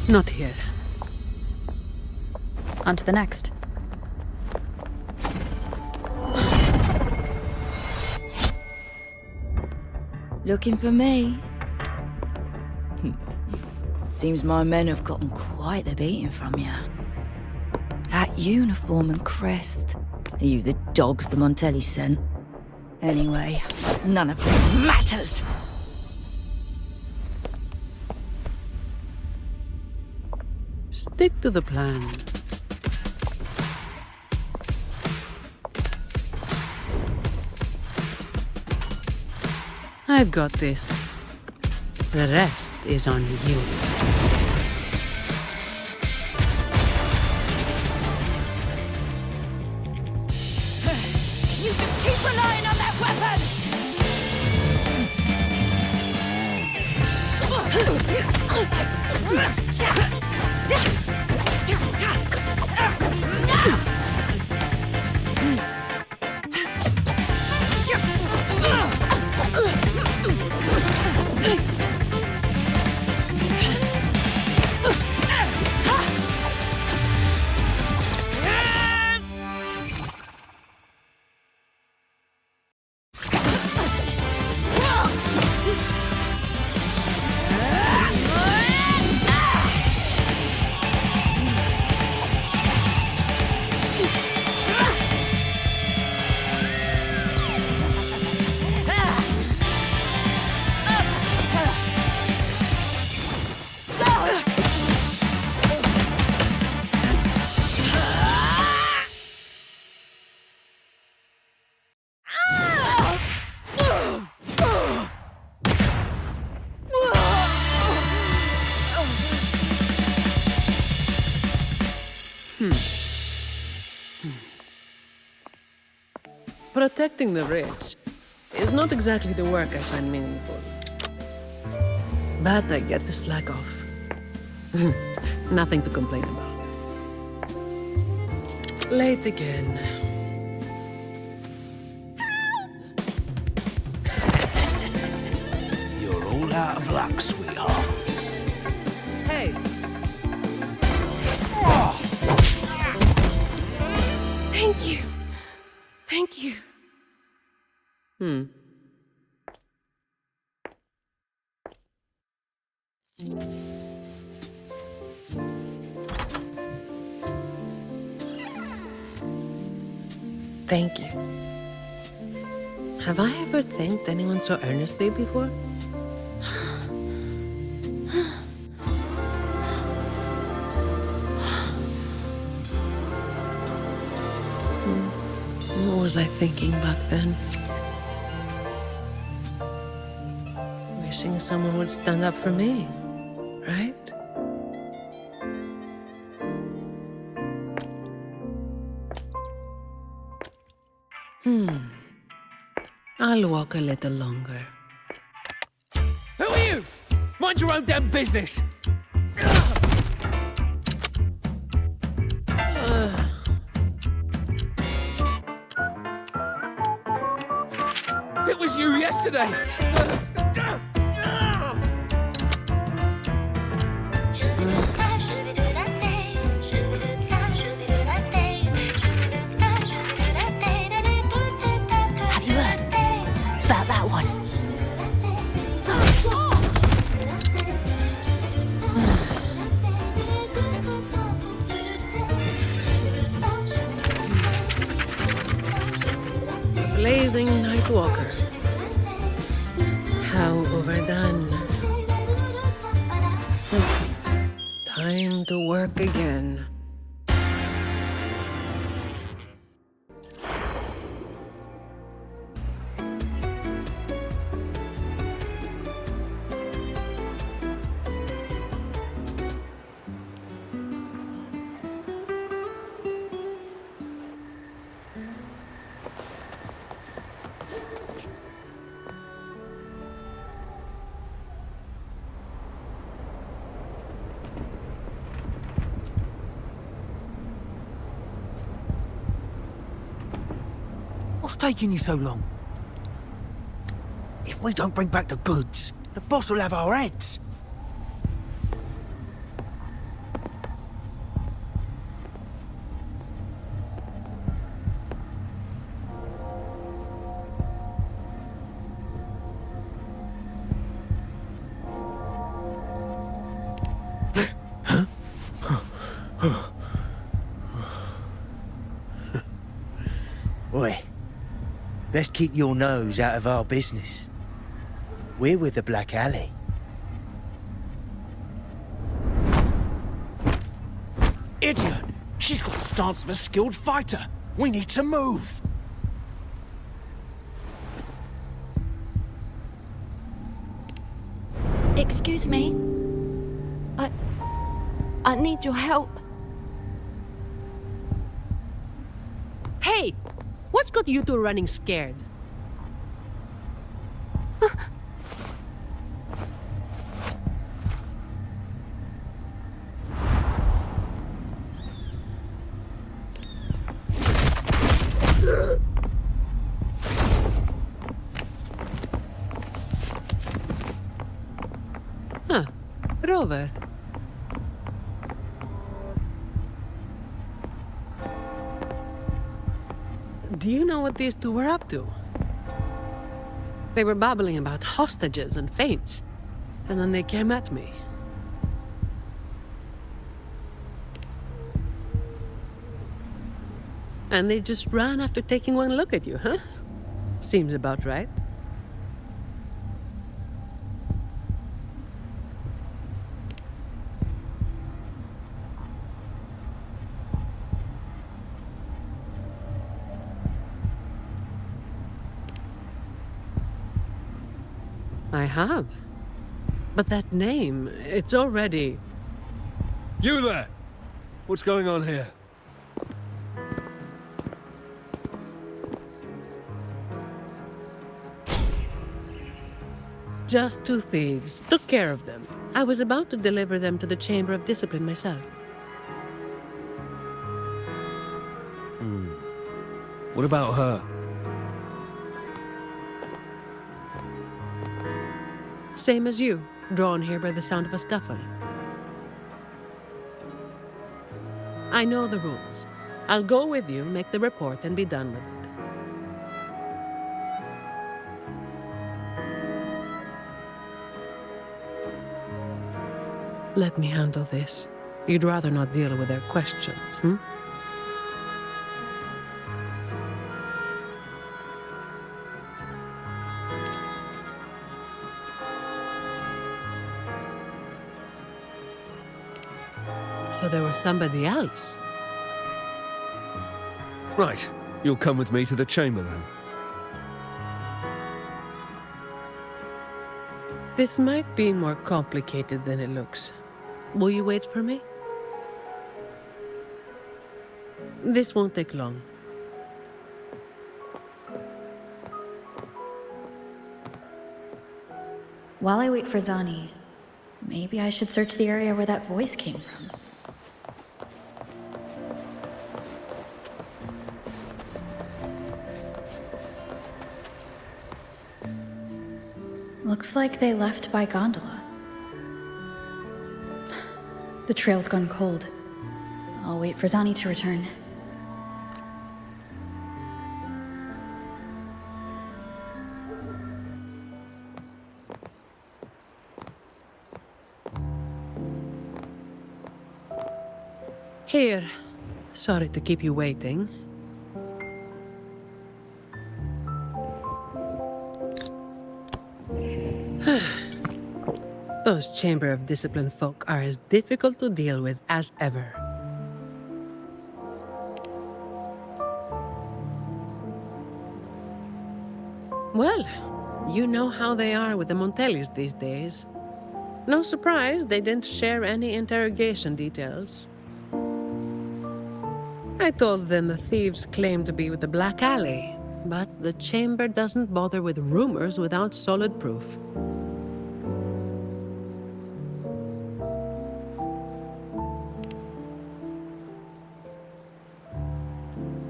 Not here. On to the next. Looking for me? Seems my men have gotten quite the beating from you. That uniform and crest. Are you the dogs the Montelli sent? Anyway, none of it matters. Stick to the plan. I've got this. The rest is on you. You just keep relying on that weapon! Protecting the rich is not exactly the work I find meaningful. But I get to slack off. Nothing to complain about. Late again. You're all out of luck, sweetheart. Hey! Thank you. Thank you. Thank you. Have I ever thanked anyone so earnestly before? What was I thinking back then? Wishing someone would stand up for me, right? I'll walk a little longer. Who are you? Mind your own damn business. It was you yesterday. Have you heard about that one? Blazing night walker. How overdone. Time to work again. What's taking you so long? If we don't bring back the goods, the boss will have our heads. best keep your nose out of our business. We're with the Black Alley. Idiot! She's got the stance of a skilled fighter. We need to move. Excuse me. I need your help. Hey! What's got you two running scared? Huh. Rover. Do you know what these two were up to? They were babbling about hostages and fates, and then they came at me. And they just ran after taking one look at you, huh? Seems about right. I have. But that name, it's already... You there! What's going on here? Just two thieves. Took care of them. I was about to deliver them to the Chamber of Discipline myself. What about her? Same as you, drawn here by the sound of a scuffle. I know the rules. I'll go with you, make the report, and be done with it. Let me handle this. You'd rather not deal with their questions, hmm? So there was somebody else. Right. You'll come with me to the chamber then. This might be more complicated than it looks. Will you wait for me? This won't take long. While I wait for Zani, maybe I should search the area where that voice came from. Looks like they left by gondola. The trail's gone cold. I'll wait for Zani to return. Here. Sorry to keep you waiting. Those Chamber of Discipline folk are as difficult to deal with as ever. Well, you know how they are with the Montellis these days. No surprise they didn't share any interrogation details. I told them the thieves claimed to be with the Black Alley, but the Chamber doesn't bother with rumors without solid proof.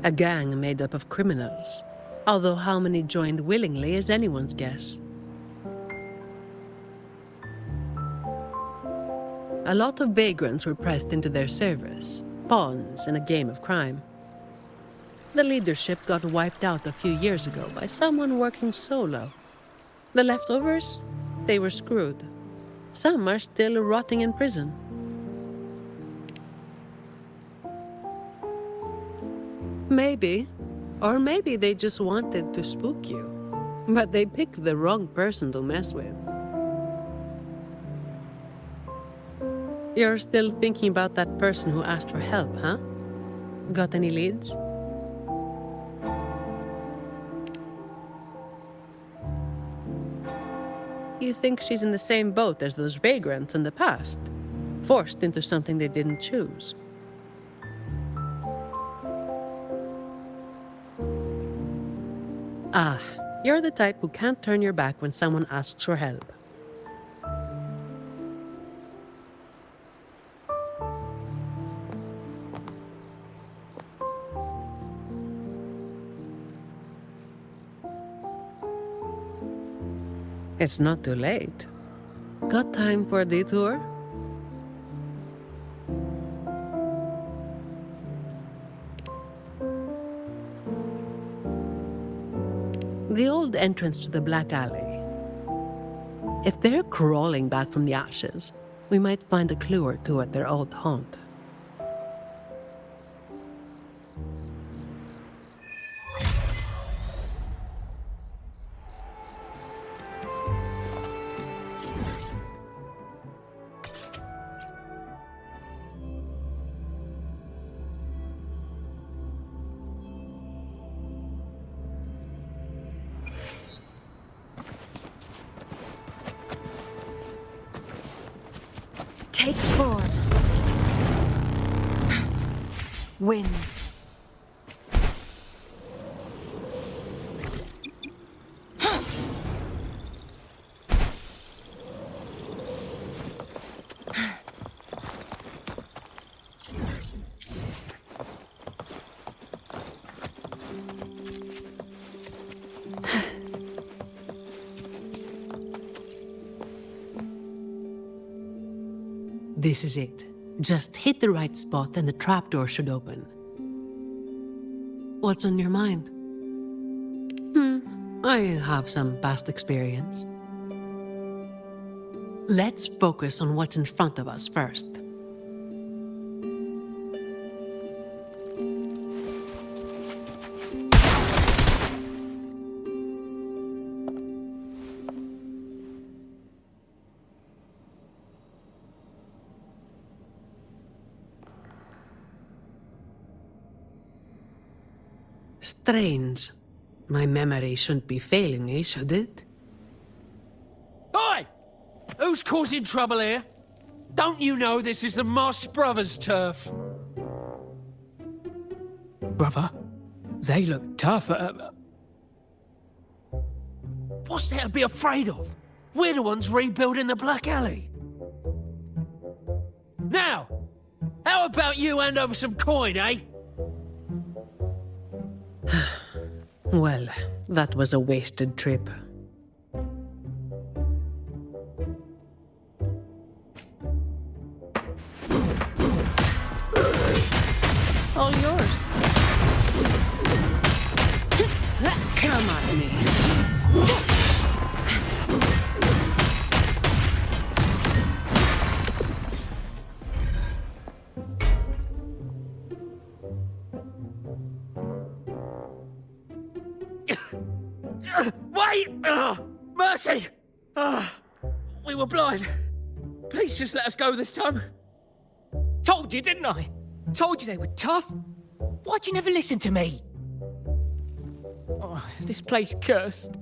A gang made up of criminals, although how many joined willingly is anyone's guess. A lot of vagrants were pressed into their service, pawns in a game of crime. The leadership got wiped out a few years ago by someone working solo. The leftovers, they were screwed. Some are still rotting in prison. Maybe, Or maybe they just wanted to spook you. But they picked the wrong person to mess with. You're still thinking about that person who asked for help, huh? Got any leads? You think she's in the same boat as those vagrants in the past? Forced into something they didn't choose. Ah, you're the type who can't turn your back when someone asks for help. It's not too late. Got time for a detour? The old entrance to the Black Alley. If they're crawling back from the ashes, we might find a clue or two at their old haunt. Take 4. Win. This is it. Just hit the right spot and the trapdoor should open. What's on your mind? I have some past experience. Let's focus on what's in front of us first. Strange. My memory shouldn't be failing me, should it? Oi! Who's causing trouble here? Don't you know this is the Marsh Brothers' turf? Brother, they look tough. What's there to be afraid of? We're the ones rebuilding the Black Alley. Now, how about you hand over some coin, eh? Well, that was a wasted trip. All yours. Come at me. Wait! Mercy! We were blind. Please just let us go this time. Told you, didn't I? Told you they were tough. Why'd you never listen to me? Oh, is this place cursed?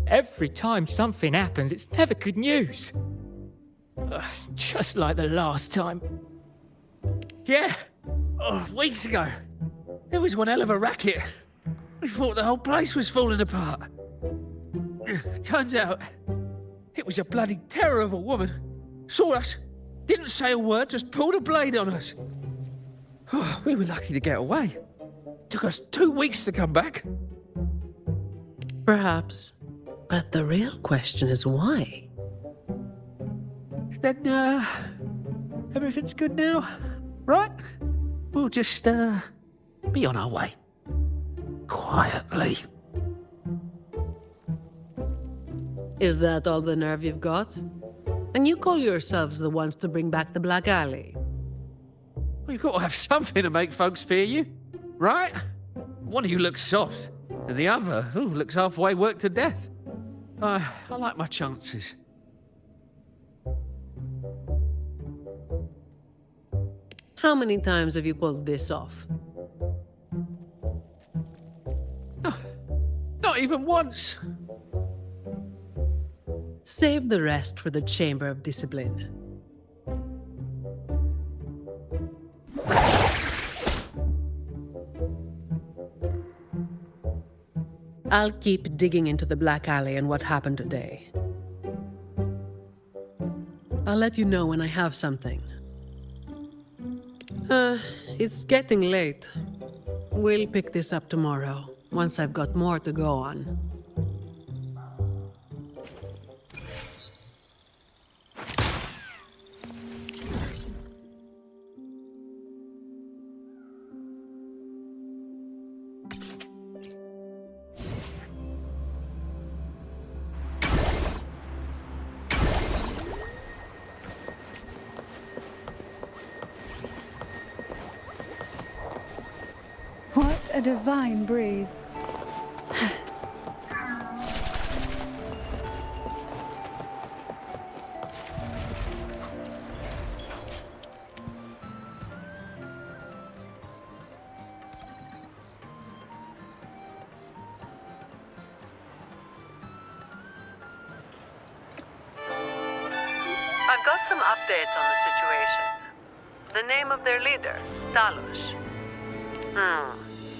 Every time something happens, it's never good news. Just like the last time. Yeah. Weeks ago. There was one hell of a racket. We thought the whole place was falling apart. Turns out, it was a bloody terror of a woman. Saw us, didn't say a word, just pulled a blade on us. We were lucky to get away. Took us 2 weeks to come back. Perhaps. But the real question is why? Then, everything's good now, right? We'll just, be on our way. Quietly. Is that all the nerve you've got? And you call yourselves the ones to bring back the Black Alley? Well, you've got to have something to make folks fear you, right? One of you looks soft, and the other looks halfway worked to death. I like my chances. How many times have you pulled this off? Not even once. Save the rest for the Chamber of Discipline. I'll keep digging into the Black Alley and what happened today. I'll let you know when I have something. It's getting late. We'll pick this up tomorrow, once I've got more to go on. What a divine breeze. I've got some updates on the situation. The name of their leader, Talos.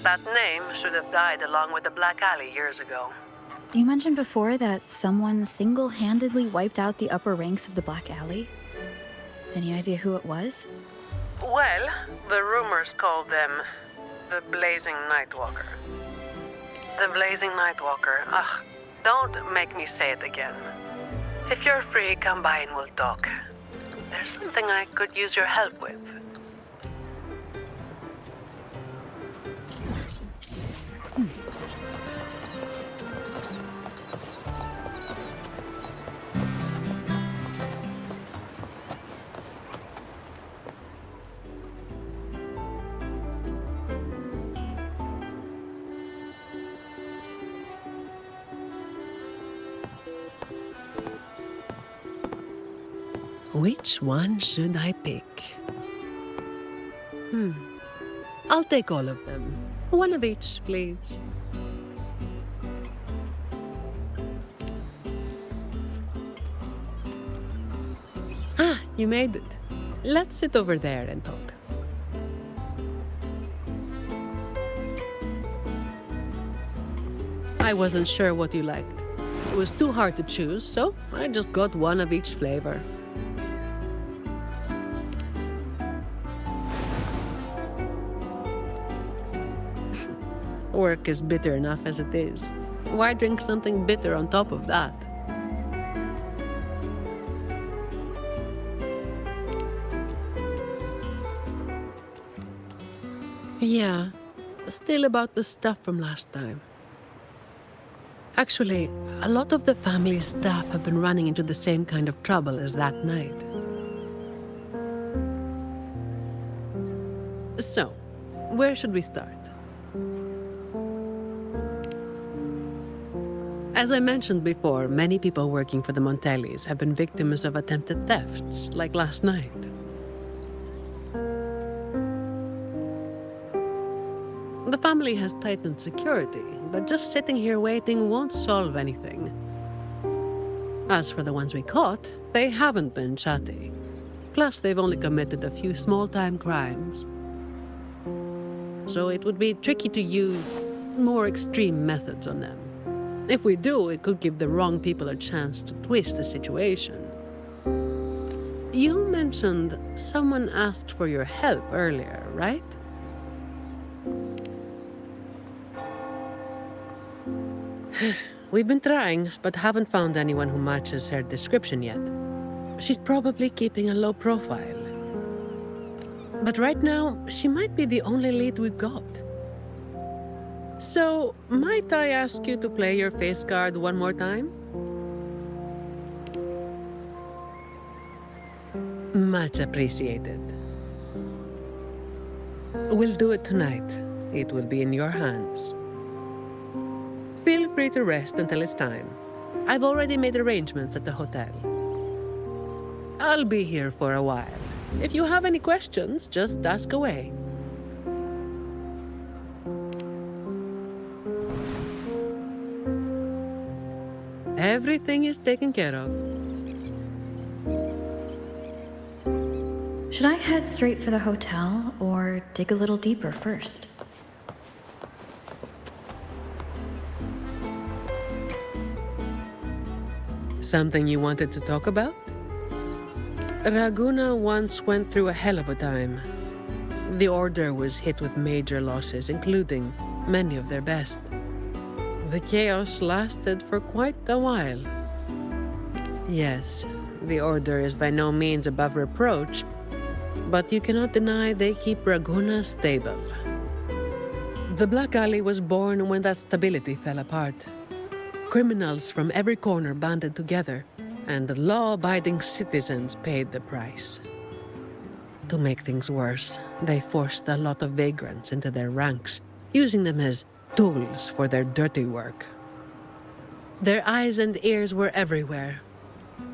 That name should have died along with the Black Alley years ago. You mentioned before that someone single-handedly wiped out the upper ranks of the Black Alley. Any idea who it was? Well, the rumors called them the Blazing Nightwalker. The Blazing Nightwalker. Don't make me say it again. If you're free, come by and we'll talk. There's something I could use your help with. Which one should I pick? I'll take all of them. One of each, please. You made it. Let's sit over there and talk. I wasn't sure what you liked. It was too hard to choose, so I just got one of each flavor. Work is bitter enough as it is. Why drink something bitter on top of that? Yeah, still about the stuff from last time. Actually, a lot of the family's staff have been running into the same kind of trouble as that night. So, where should we start? As I mentioned before, many people working for the Montellis have been victims of attempted thefts, like last night. The family has tightened security, but just sitting here waiting won't solve anything. As for the ones we caught, they haven't been chatty. Plus, they've only committed a few small-time crimes. So it would be tricky to use more extreme methods on them. If we do, it could give the wrong people a chance to twist the situation. You mentioned someone asked for your help earlier, right? We've been trying, but haven't found anyone who matches her description yet. She's probably keeping a low profile. But right now, she might be the only lead we've got. So, might I ask you to play your face card one more time? Much appreciated. We'll do it tonight. it will be in your hands. Feel free to rest until it's time. I've already made arrangements at the hotel. I'll be here for a while. If you have any questions, just ask away. Everything is taken care of. Should I head straight for the hotel or dig a little deeper first? Something you wanted to talk about? Raguna once went through a hell of a time. The Order was hit with major losses, including many of their best. The chaos lasted for quite a while. Yes, the Order is by no means above reproach, but you cannot deny they keep Raguna stable. The Black Alley was born when that stability fell apart. Criminals from every corner banded together, and law-abiding citizens paid the price. To make things worse, they forced a lot of vagrants into their ranks, using them as tools for their dirty work. Their eyes and ears were everywhere.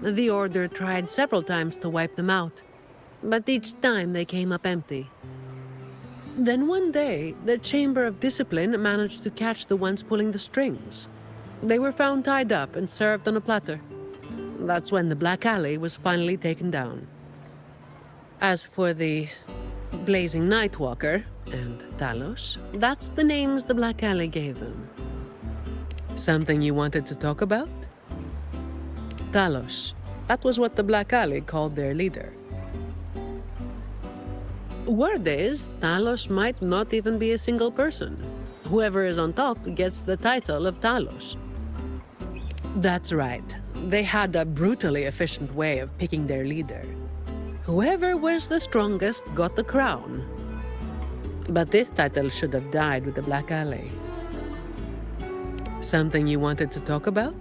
The Order tried several times to wipe them out, but each time they came up empty. Then one day, the Chamber of Discipline managed to catch the ones pulling the strings. They were found tied up and served on a platter. That's when the Black Alley was finally taken down. As for the Blazing Nightwalker and Talos, that's the names the Black Alley gave them. Something you wanted to talk about? Talos. That was what the Black Alley called their leader. Word is, Talos might not even be a single person. Whoever is on top gets the title of Talos. That's right. They had a brutally efficient way of picking their leader. Whoever was the strongest got the crown. But this title should have died with the Black Alley. Something you wanted to talk about?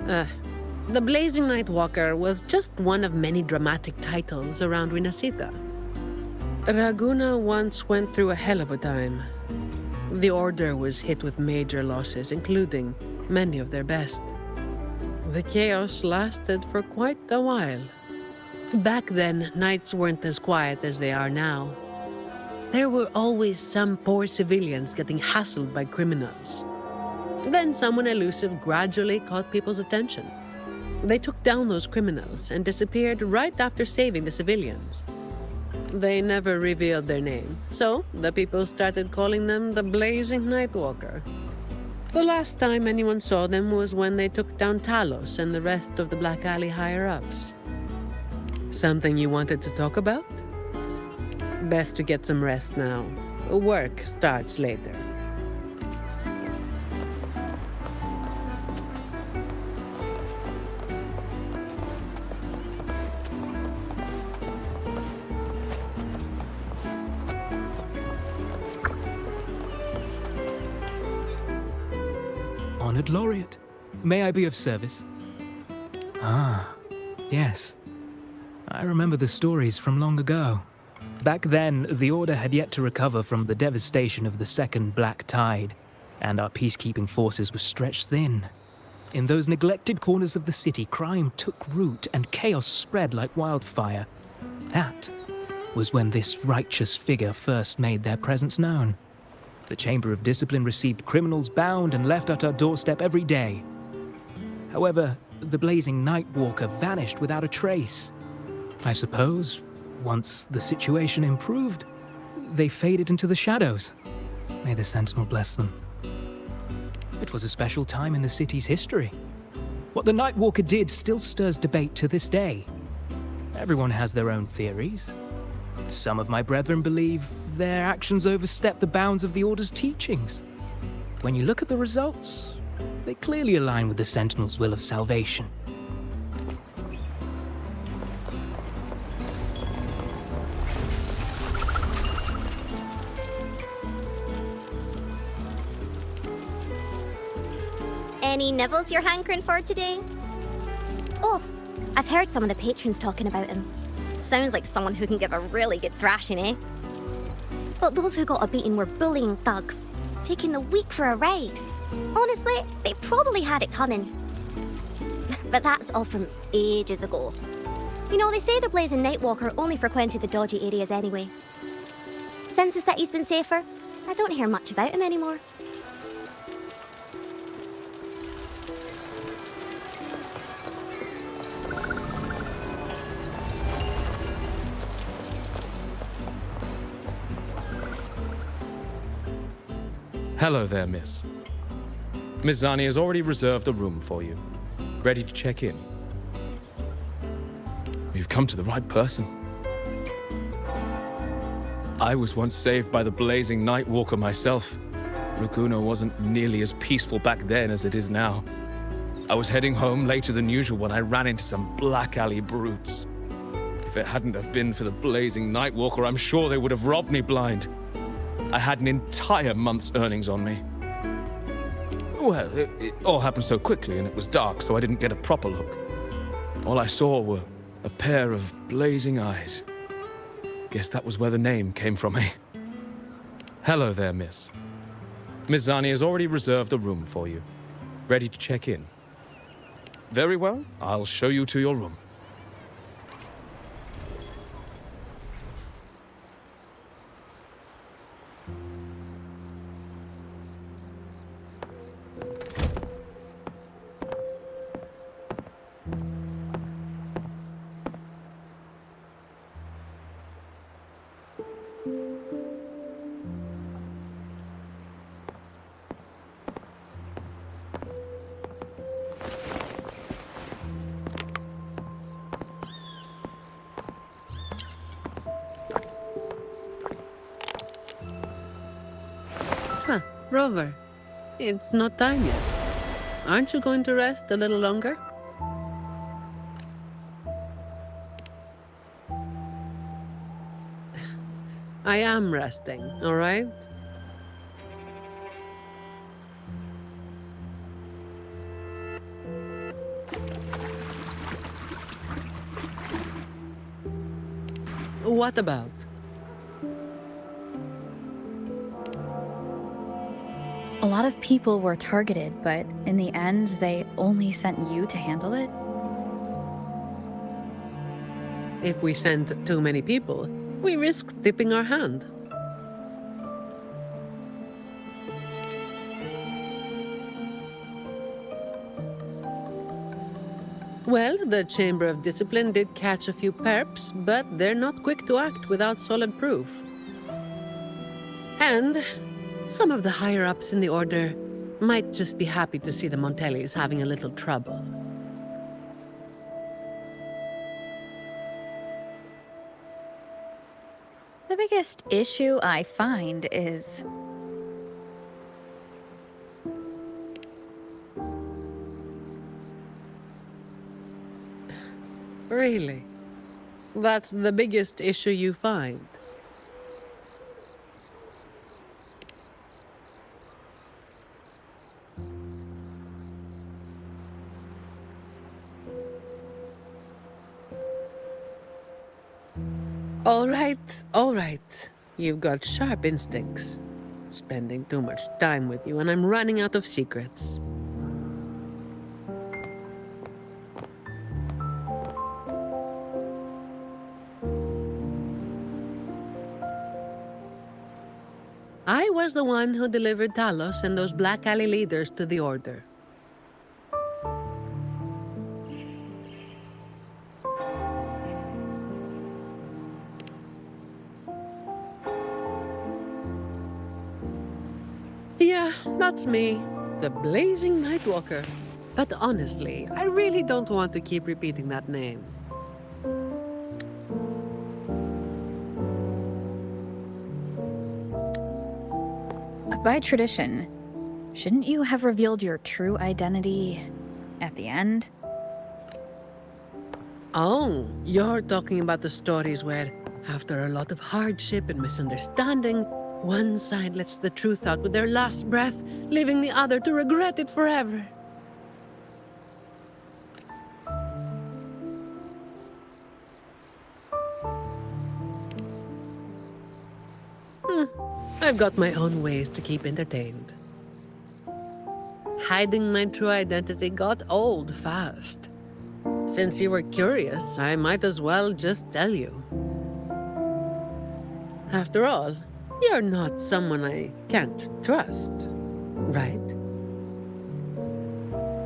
The Blazing Nightwalker was just one of many dramatic titles around Rinascita. Raguna once went through a hell of a time. The Order was hit with major losses, including many of their best. The chaos lasted for quite a while. Back then, nights weren't as quiet as they are now. There were always some poor civilians getting hassled by criminals. Then someone elusive gradually caught people's attention. They took down those criminals and disappeared right after saving the civilians. They never revealed their name, so the people started calling them the Blazing Nightwalker. The last time anyone saw them was when they took down Talos and the rest of the Black Alley higher-ups. Something you wanted to talk about? Best to get some rest now. Work starts later. Honored Laureate, may I be of service? Ah, yes. I remember the stories from long ago. Back then, the Order had yet to recover from the devastation of the Second Black Tide, and our peacekeeping forces were stretched thin. In those neglected corners of the city, crime took root and chaos spread like wildfire. That was when this righteous figure first made their presence known. The Chamber of Discipline received criminals bound and left at our doorstep every day. However, the Blazing Nightwalker vanished without a trace. I suppose, once the situation improved, they faded into the shadows. May the Sentinel bless them. It was a special time in the city's history. What the Nightwalker did still stirs debate to this day. Everyone has their own theories. Some of my brethren believe their actions overstep the bounds of the Order's teachings. When you look at the results, they clearly align with the Sentinel's will of salvation. Any nibbles you're hankering for today? Oh, I've heard some of the patrons talking about him. Sounds like someone who can give a really good thrashing, eh? But those who got a beating were bullying thugs, taking the weak for a ride. Honestly, they probably had it coming. But that's all from ages ago. You know, they say the Blazing Nightwalker only frequented the dodgy areas anyway. Since the city's been safer, I don't hear much about him anymore. Hello there, miss. Miss Zani has already reserved a room for you. Ready to check in. You've come to the right person. I was once saved by the blazing Nightwalker myself. Rukuna wasn't nearly as peaceful back then as it is now. I was heading home later than usual when I ran into some black alley brutes. If it hadn't have been for the blazing Nightwalker, I'm sure they would have robbed me blind. I had an entire month's earnings on me. Well, it all happened so quickly and it was dark, so I didn't get a proper look. All I saw were a pair of blazing eyes. Guess that was where the name came from, eh? Hello there, miss. Miss Zani has already reserved a room for you. Ready to check in. Very well, I'll show you to your room. Huh, Rover. It's not time yet. Aren't you going to rest a little longer? I am resting, all right? What about? A lot of people were targeted, but in the end, they only sent you to handle it? If we send too many people, we risk tipping our hand. Well, the Chamber of Discipline did catch a few perps, but they're not quick to act without solid proof. And some of the higher-ups in the Order might just be happy to see the Montellis having a little trouble. The biggest issue I find is... Really? That's the biggest issue you find? All right. You've got sharp instincts. Spending too much time with you, and I'm running out of secrets. I was the one who delivered Talos and those Black Alley leaders to the Order. Yeah, that's me, the Blazing Nightwalker. But honestly, I really don't want to keep repeating that name. By tradition, shouldn't you have revealed your true identity at the end? Oh, you're talking about the stories where, after a lot of hardship and misunderstanding, one side lets the truth out with their last breath, leaving the other to regret it forever. I've got my own ways to keep entertained. Hiding my true identity got old fast. Since you were curious, I might as well just tell you. After all, you're not someone I can't trust, right?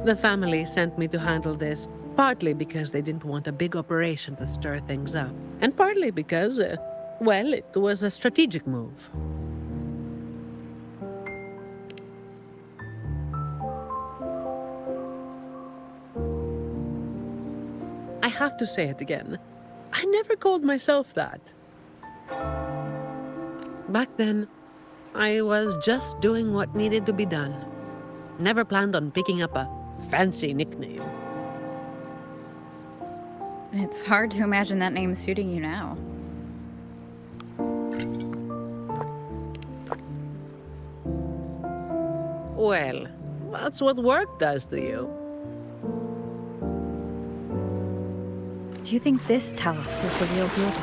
The family sent me to handle this, partly because they didn't want a big operation to stir things up, and partly because, well, it was a strategic move. I have to say it again. I never called myself that. Back then, I was just doing what needed to be done. Never planned on picking up a fancy nickname. It's hard to imagine that name suiting you now. Well, that's what work does to you. Do you think this Talos is the real deal?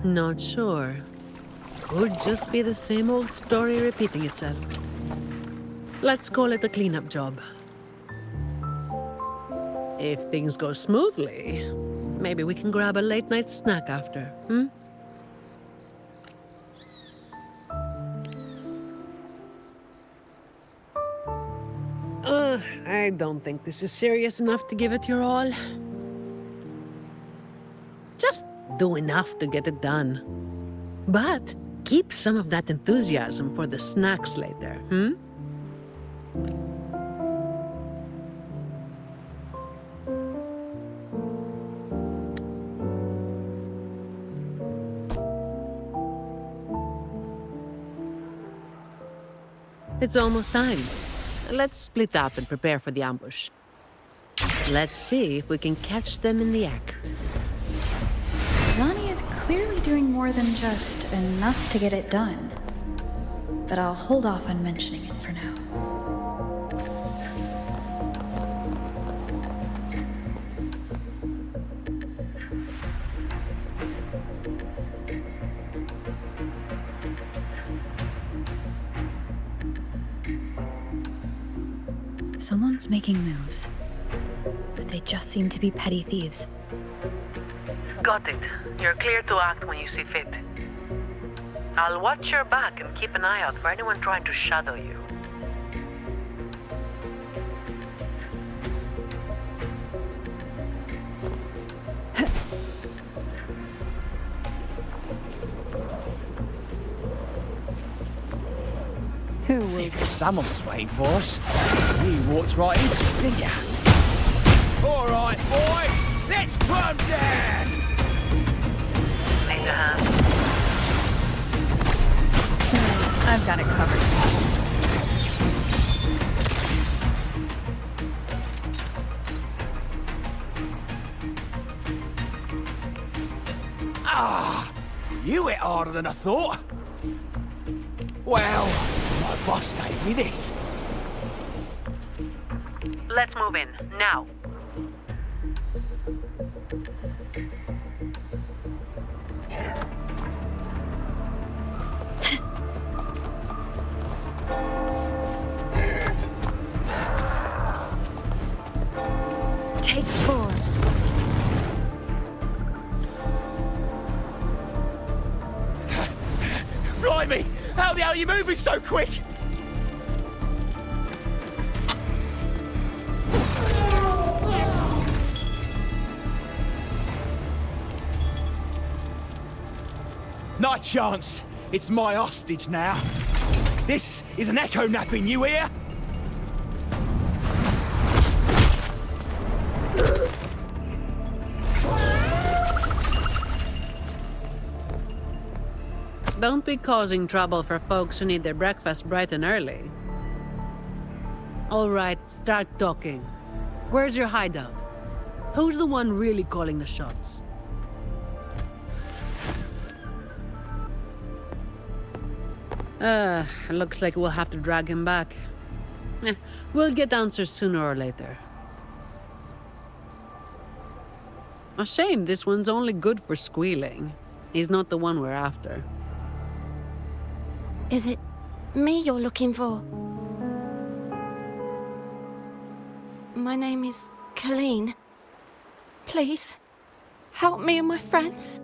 Not sure. Could just be the same old story repeating itself. Let's call it a cleanup job. If things go smoothly, maybe we can grab a late-night snack after, hmm? I don't think this is serious enough to give it your all. Just do enough to get it done. But keep some of that enthusiasm for the snacks later, hmm? It's almost time. Let's split up and prepare for the ambush. Let's see if we can catch them in the act. Zani is clearly doing more than just enough to get it done. But I'll hold off on mentioning it for now. Someone's making moves, but they just seem to be petty thieves. Got it. You're clear to act when you see fit. I'll watch your back and keep an eye out for anyone trying to shadow you. Who will? Figured someone was waiting for us. You walked right into it, didn't you? All right, boys, let's put 'em down. Need a hand? So, I've got it covered. You hit harder than I thought. Well, my boss gave me this. Let's move in, now. Take 4. Blimey, how the hell are you moving so quick? Not a chance. It's my hostage now. This is an echo napping, you hear? Don't be causing trouble for folks who need their breakfast bright and early. All right, start talking. Where's your hideout? Who's the one really calling the shots? Looks like we'll have to drag him back. We'll get answers sooner or later. A shame this one's only good for squealing. He's not the one we're after. Is it me you're looking for? My name is Colleen. Please, help me and my friends.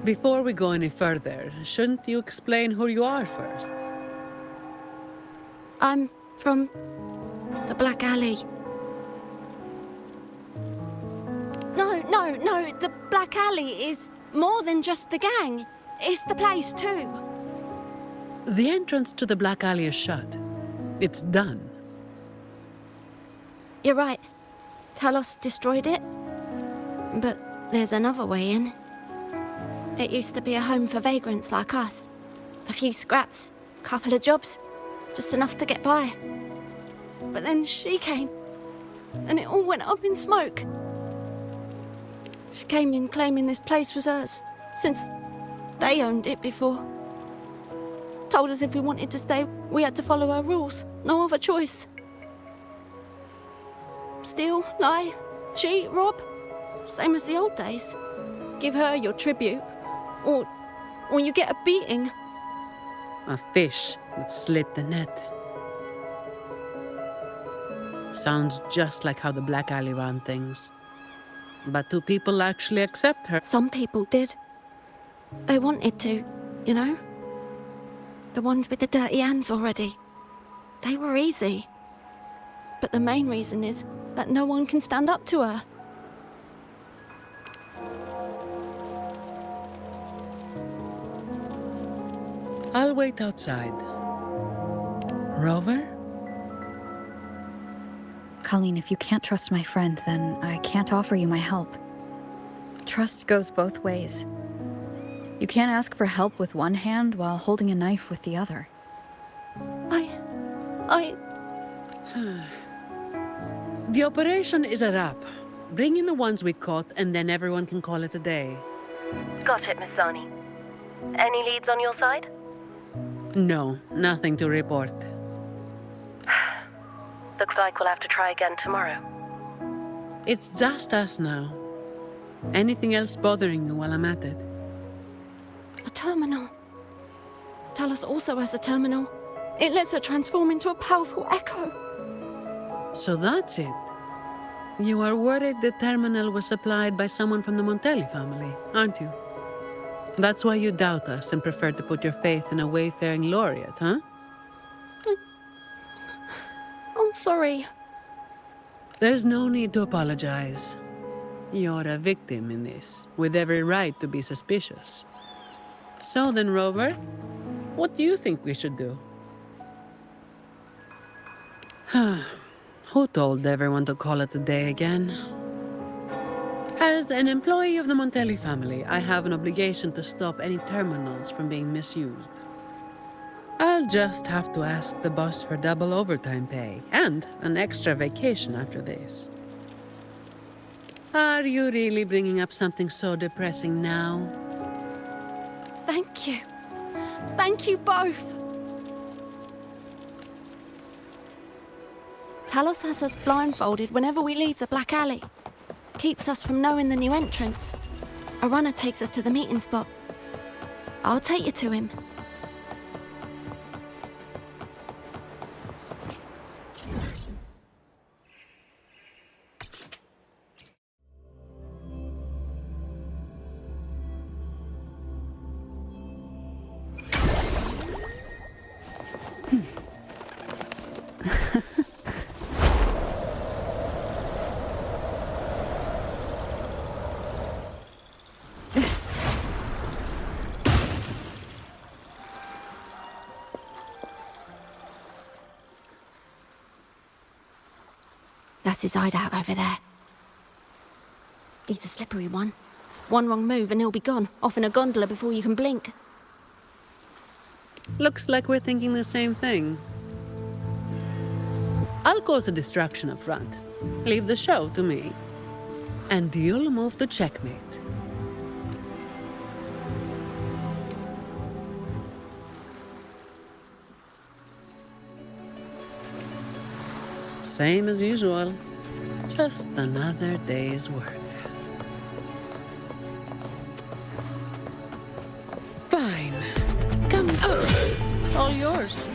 Before we go any further, shouldn't you explain who you are first? I'm from the Black Alley. No, the Black Alley is more than just the gang. It's the place too. The entrance to the Black Alley is shut. It's done. You're right. Talos destroyed it. But there's another way in. It used to be a home for vagrants like us. A few scraps, couple of jobs, just enough to get by. But then she came, and it all went up in smoke. She came in claiming this place was hers, since they owned it before. Told us if we wanted to stay, we had to follow her rules. No other choice. Steal, lie, cheat, rob. Same as the old days. Give her your tribute, or you get a beating. A fish that slipped the net. Sounds just like how the Black Alley ran things. But do people actually accept her? Some people did. They wanted to, you know? The ones with the dirty hands already. They were easy. But the main reason is that no one can stand up to her. I'll wait outside. Rover? Colleen, if you can't trust my friend, then I can't offer you my help. Trust goes both ways. You can't ask for help with one hand while holding a knife with the other. The operation is a wrap. Bring in the ones we caught, and then everyone can call it a day. Got it, Miss Zani. Any leads on your side? No, nothing to report. Looks like we'll have to try again tomorrow. It's just us now. Anything else bothering you while I'm at it? A terminal. Talos also has a terminal. It lets her transform into a powerful echo. So that's it. You are worried the terminal was supplied by someone from the Montelli family, aren't you? That's why you doubt us and prefer to put your faith in a wayfaring laureate, huh? I'm sorry. There's no need to apologize. You're a victim in this, with every right to be suspicious. So then, Rover, what do you think we should do? Who told everyone to call it a day again? As an employee of the Montelli family, I have an obligation to stop any terminals from being misused. I'll just have to ask the boss for double overtime pay and an extra vacation after this. Are you really bringing up something so depressing now? Thank you. Thank you both. Talos has us blindfolded whenever we leave the Black Alley. Keeps us from knowing the new entrance. A runner takes us to the meeting spot. I'll take you to him. That's his hideout over there. He's a slippery one. One wrong move and he'll be gone, off in a gondola before you can blink. Looks like we're thinking the same thing. I'll cause a distraction up front. Leave the show to me. And you'll move to checkmate. Same as usual. Just another day's work. Fine. Come. All yours.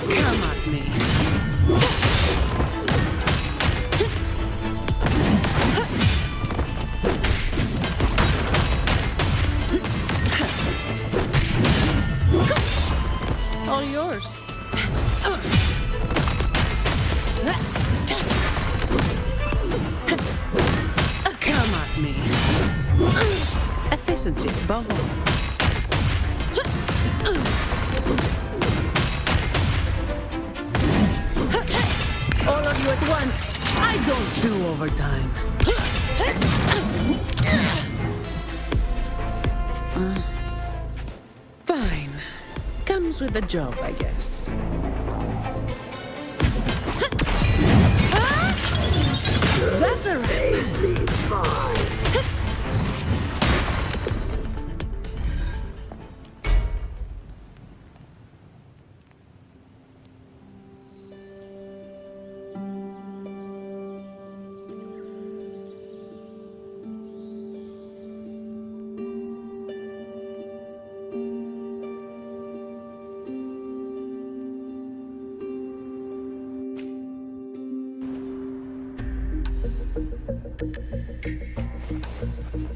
Come at me. All yours. Come at me. Efficiency, above all. All of you at once. I don't do overtime. Fine. Comes with the job, I guess. That's a wrap.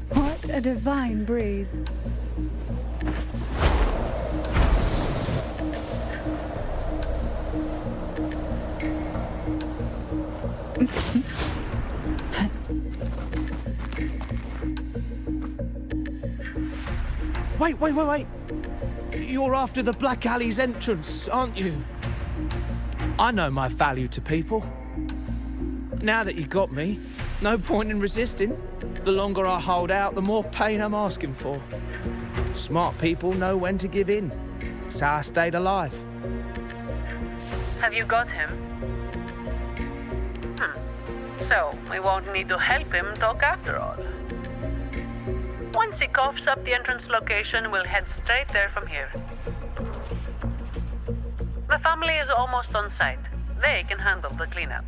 What a divine breeze. Wait. You're after the Black Alley's entrance, aren't you? I know my value to people. Now that you got me, no point in resisting. The longer I hold out, the more pain I'm asking for. Smart people know when to give in. It's how I stayed alive. Have you got him? So, we won't need to help him talk after all. Once he coughs up the entrance location, we'll head straight there from here. The family is almost on site. They can handle the cleanup.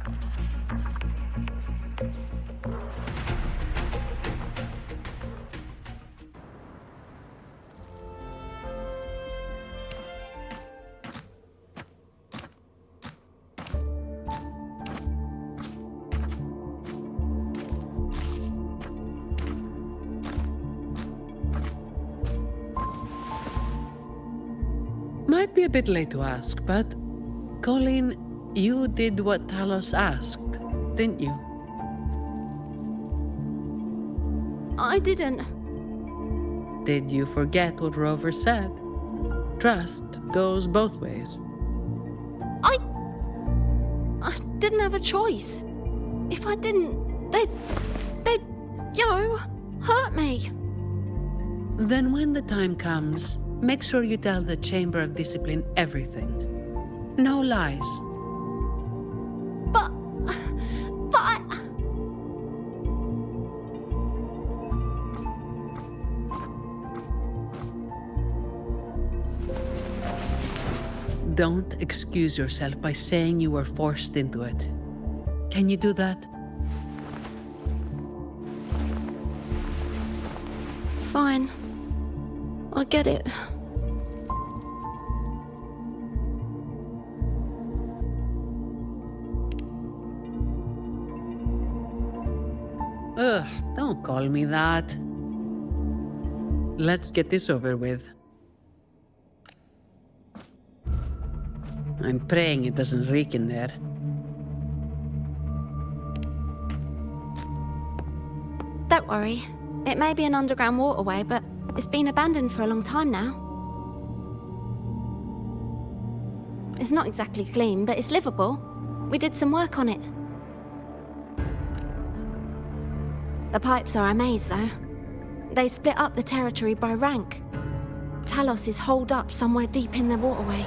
Might be a bit late to ask, but Colleen, you did what Talos asked, didn't you? I didn't. Did you forget what Rover said? Trust goes both ways. I didn't have a choice. If I didn't, they'd, hurt me. Then when the time comes, make sure you tell the Chamber of Discipline everything. No lies. But I... Don't excuse yourself by saying you were forced into it. Can you do that? Fine. I get it. Ugh, don't call me that. Let's get this over with. I'm praying it doesn't reek in there. Don't worry. It may be an underground waterway, but it's been abandoned for a long time now. It's not exactly clean, but it's livable. We did some work on it. The pipes are a maze, though. They split up the territory by rank. Talos is holed up somewhere deep in the waterway.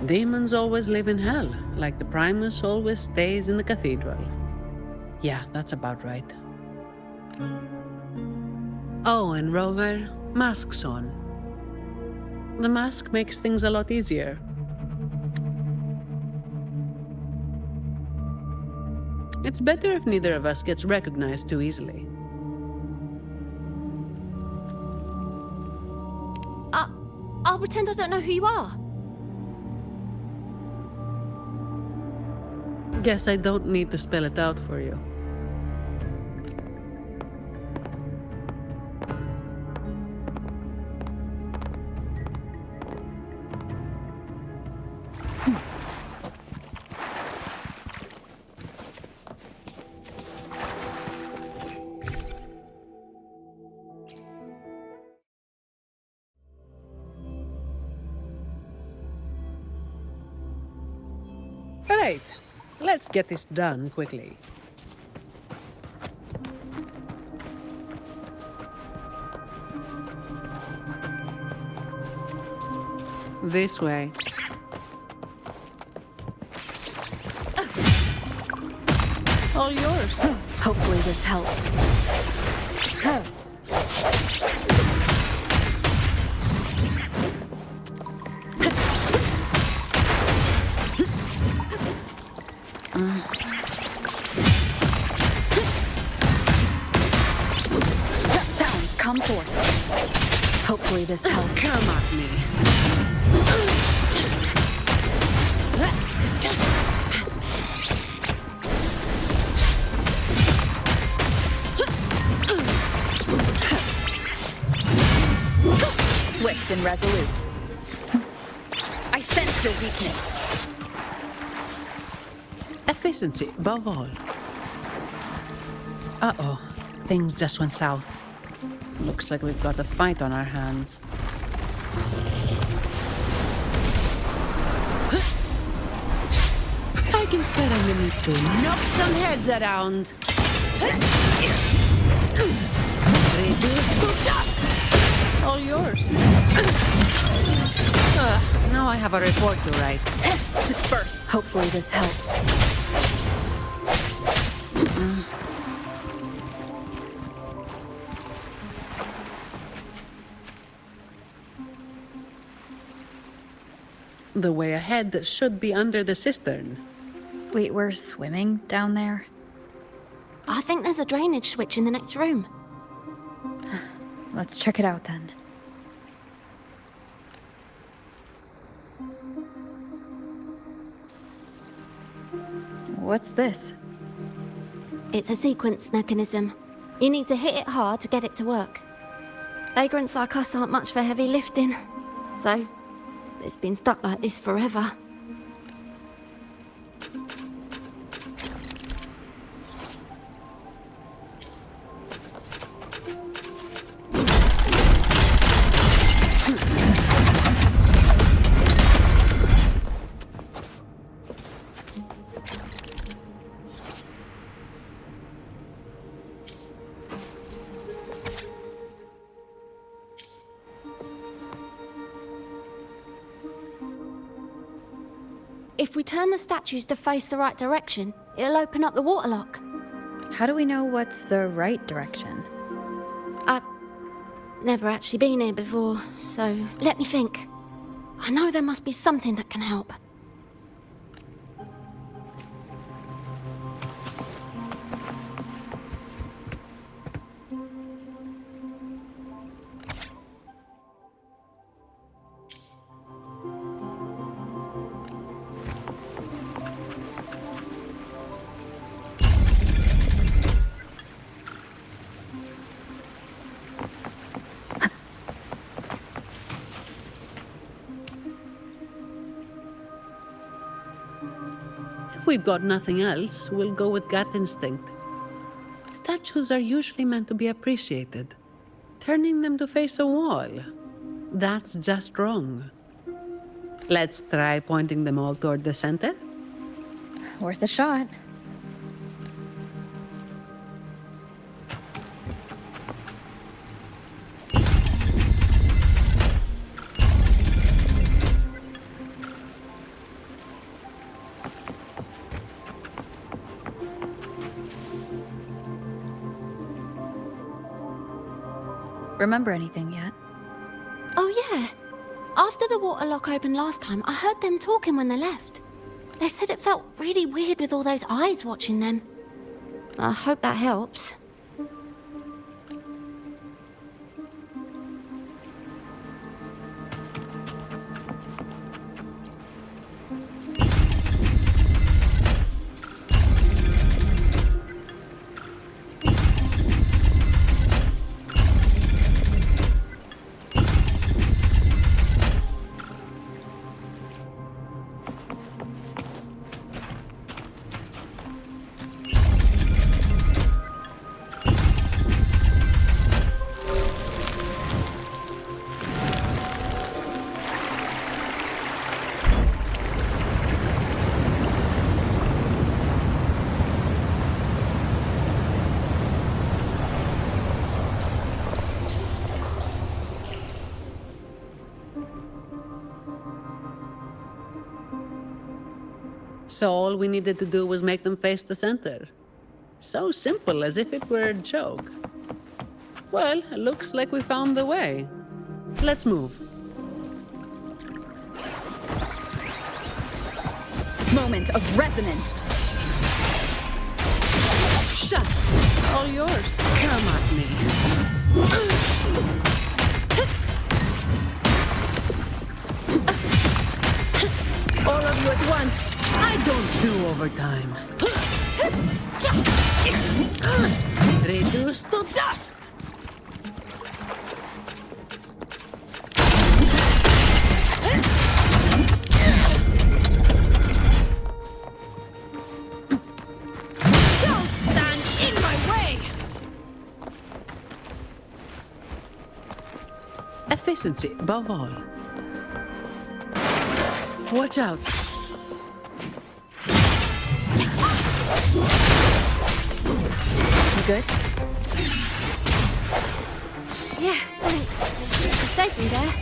Demons always live in hell, like the Primus always stays in the cathedral. Yeah, that's about right. Oh, and Rover, masks on. The mask makes things a lot easier. It's better if neither of us gets recognized too easily. I'll pretend I don't know who you are. Guess I don't need to spell it out for you. Right, let's get this done quickly. This way. All yours. Hopefully this helps. Sounds come forth. Hopefully this helps. Come at me. Swift and resolute. I sense your weakness. Efficiency, above all. Uh-oh. Things just went south. Looks like we've got a fight on our hands. I can spare a minute to knock some heads around. Reduce to dust. All yours. Now I have a report to write. Disperse. Hopefully this helps. The way ahead should be under the cistern. Wait, we're swimming down there? I think there's a drainage switch in the next room. Let's check it out then. What's this? It's a sequence mechanism. You need to hit it hard to get it to work. Vagrants like us aren't much for heavy lifting, so it's been stuck like this forever. If we turn the statues to face the right direction, it'll open up the waterlock. How do we know what's the right direction? I've never actually been here before, so let me think. I know there must be something that can help. If we've got nothing else, we'll go with gut instinct. Statues are usually meant to be appreciated. Turning them to face a wall, that's just wrong. Let's try pointing them all toward the center. Worth a shot. remember anything yet? Oh, yeah. After the water lock opened last time, I heard them talking when they left. They said it felt really weird with all those eyes watching them. I hope that helps. So all we needed to do was make them face the center. So simple, as if it were a joke. Well, looks like we found the way. Let's move. Moment of resonance. Shut! All yours. Come at me. All of you at once. I don't do overtime. Reduced to dust. Don't stand in my way. Efficiency above all. Watch out. You good? Yeah, thanks. You saved me there.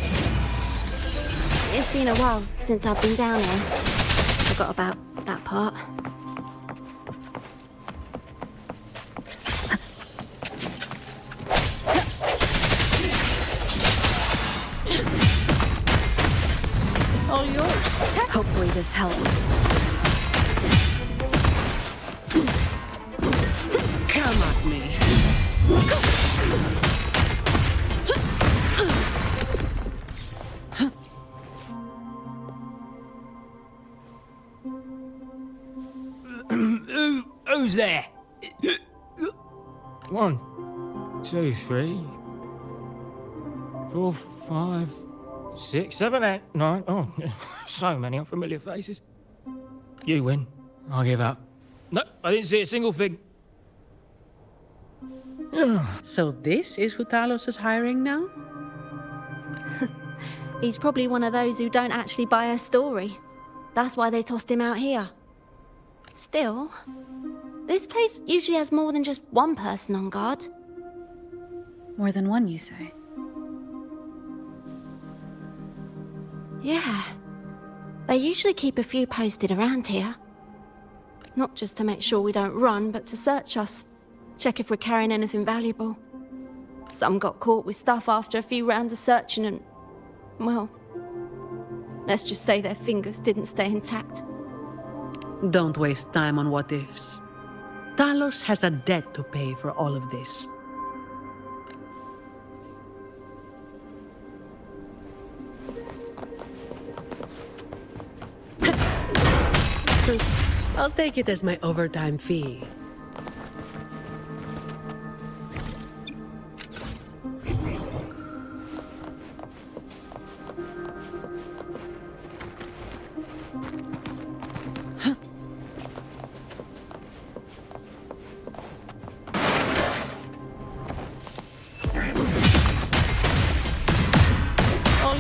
It's been a while since I've been down here. Forgot about that part. All yours. Hopefully this helps. Come at me. Who's there? 1, 2, 3, 4, 5, 6, 7, 8, 9. Oh, so many unfamiliar faces. You win. I give up. No, I didn't see a single thing. So this is who Talos is hiring now? He's probably one of those who don't actually buy her story. That's why they tossed him out here. Still, this place usually has more than just one person on guard. More than one, you say? Yeah. They usually keep a few posted around here. Not just to make sure we don't run, but to search us. Check if we're carrying anything valuable. Some got caught with stuff after a few rounds of searching and... well... let's just say their fingers didn't stay intact. Don't waste time on what-ifs. Talos has a debt to pay for all of this. I'll take it as my overtime fee.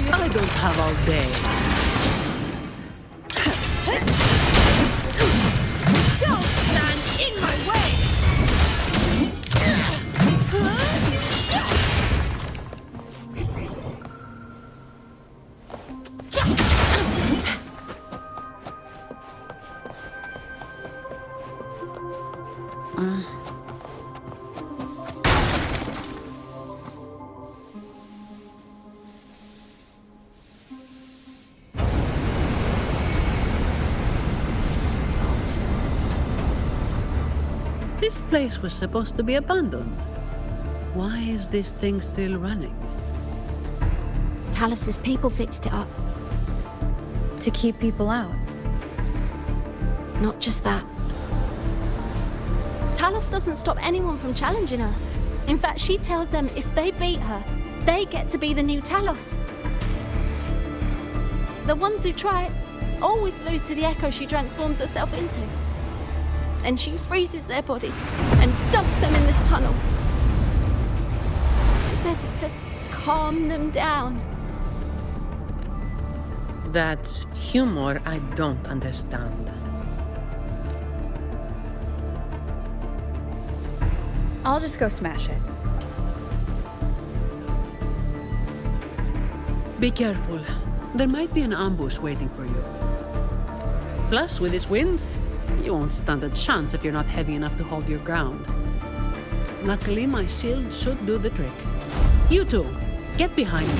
I don't have all day. Don't stand in my way! This place was supposed to be abandoned. Why is this thing still running? Talos's people fixed it up. To keep people out. Not just that. Talos doesn't stop anyone from challenging her. In fact, she tells them if they beat her, they get to be the new Talos. The ones who try it always lose to the echo she transforms herself into. Then she freezes their bodies and dumps them in this tunnel. She says it's to calm them down. That's humor I don't understand. I'll just go smash it. Be careful. There might be an ambush waiting for you. Plus, with this wind, you won't stand a chance if you're not heavy enough to hold your ground. Luckily, my shield should do the trick. You two, get behind me.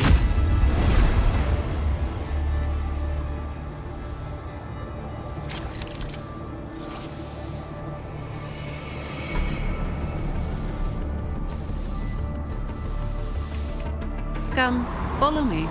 Come, follow me.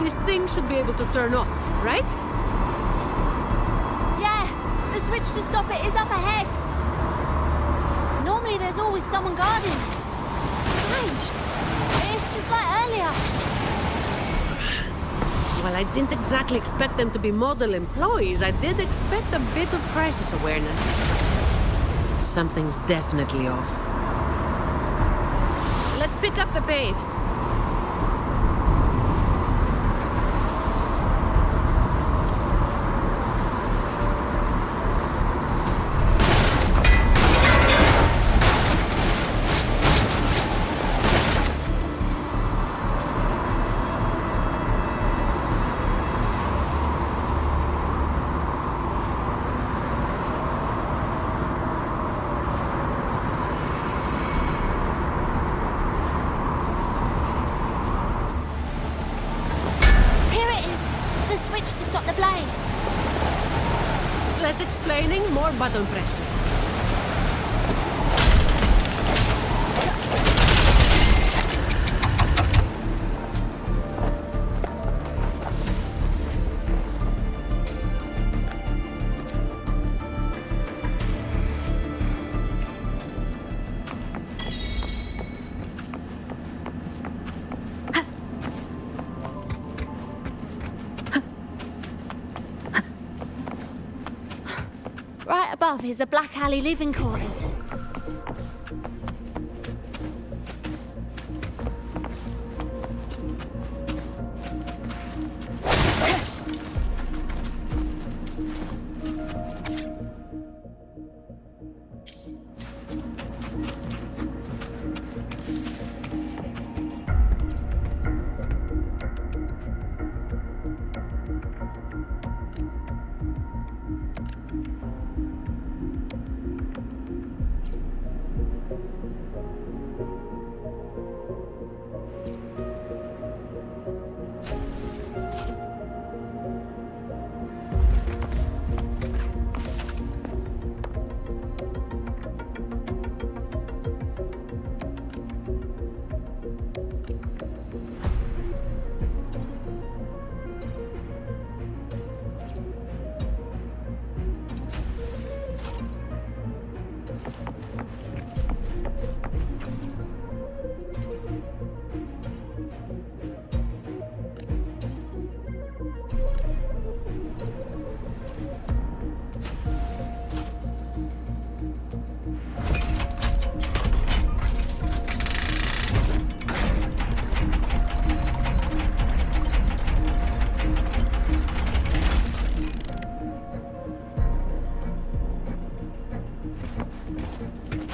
This thing should be able to turn off, right? Yeah, the switch to stop it is up ahead. Normally there's always someone guarding us. Strange. It's just like earlier. While I didn't exactly expect them to be model employees, I did expect a bit of crisis awareness. Something's definitely off. Let's pick up the pace. To stop the blades. Less explaining, more button pressing. Right above is the Black Alley living quarters.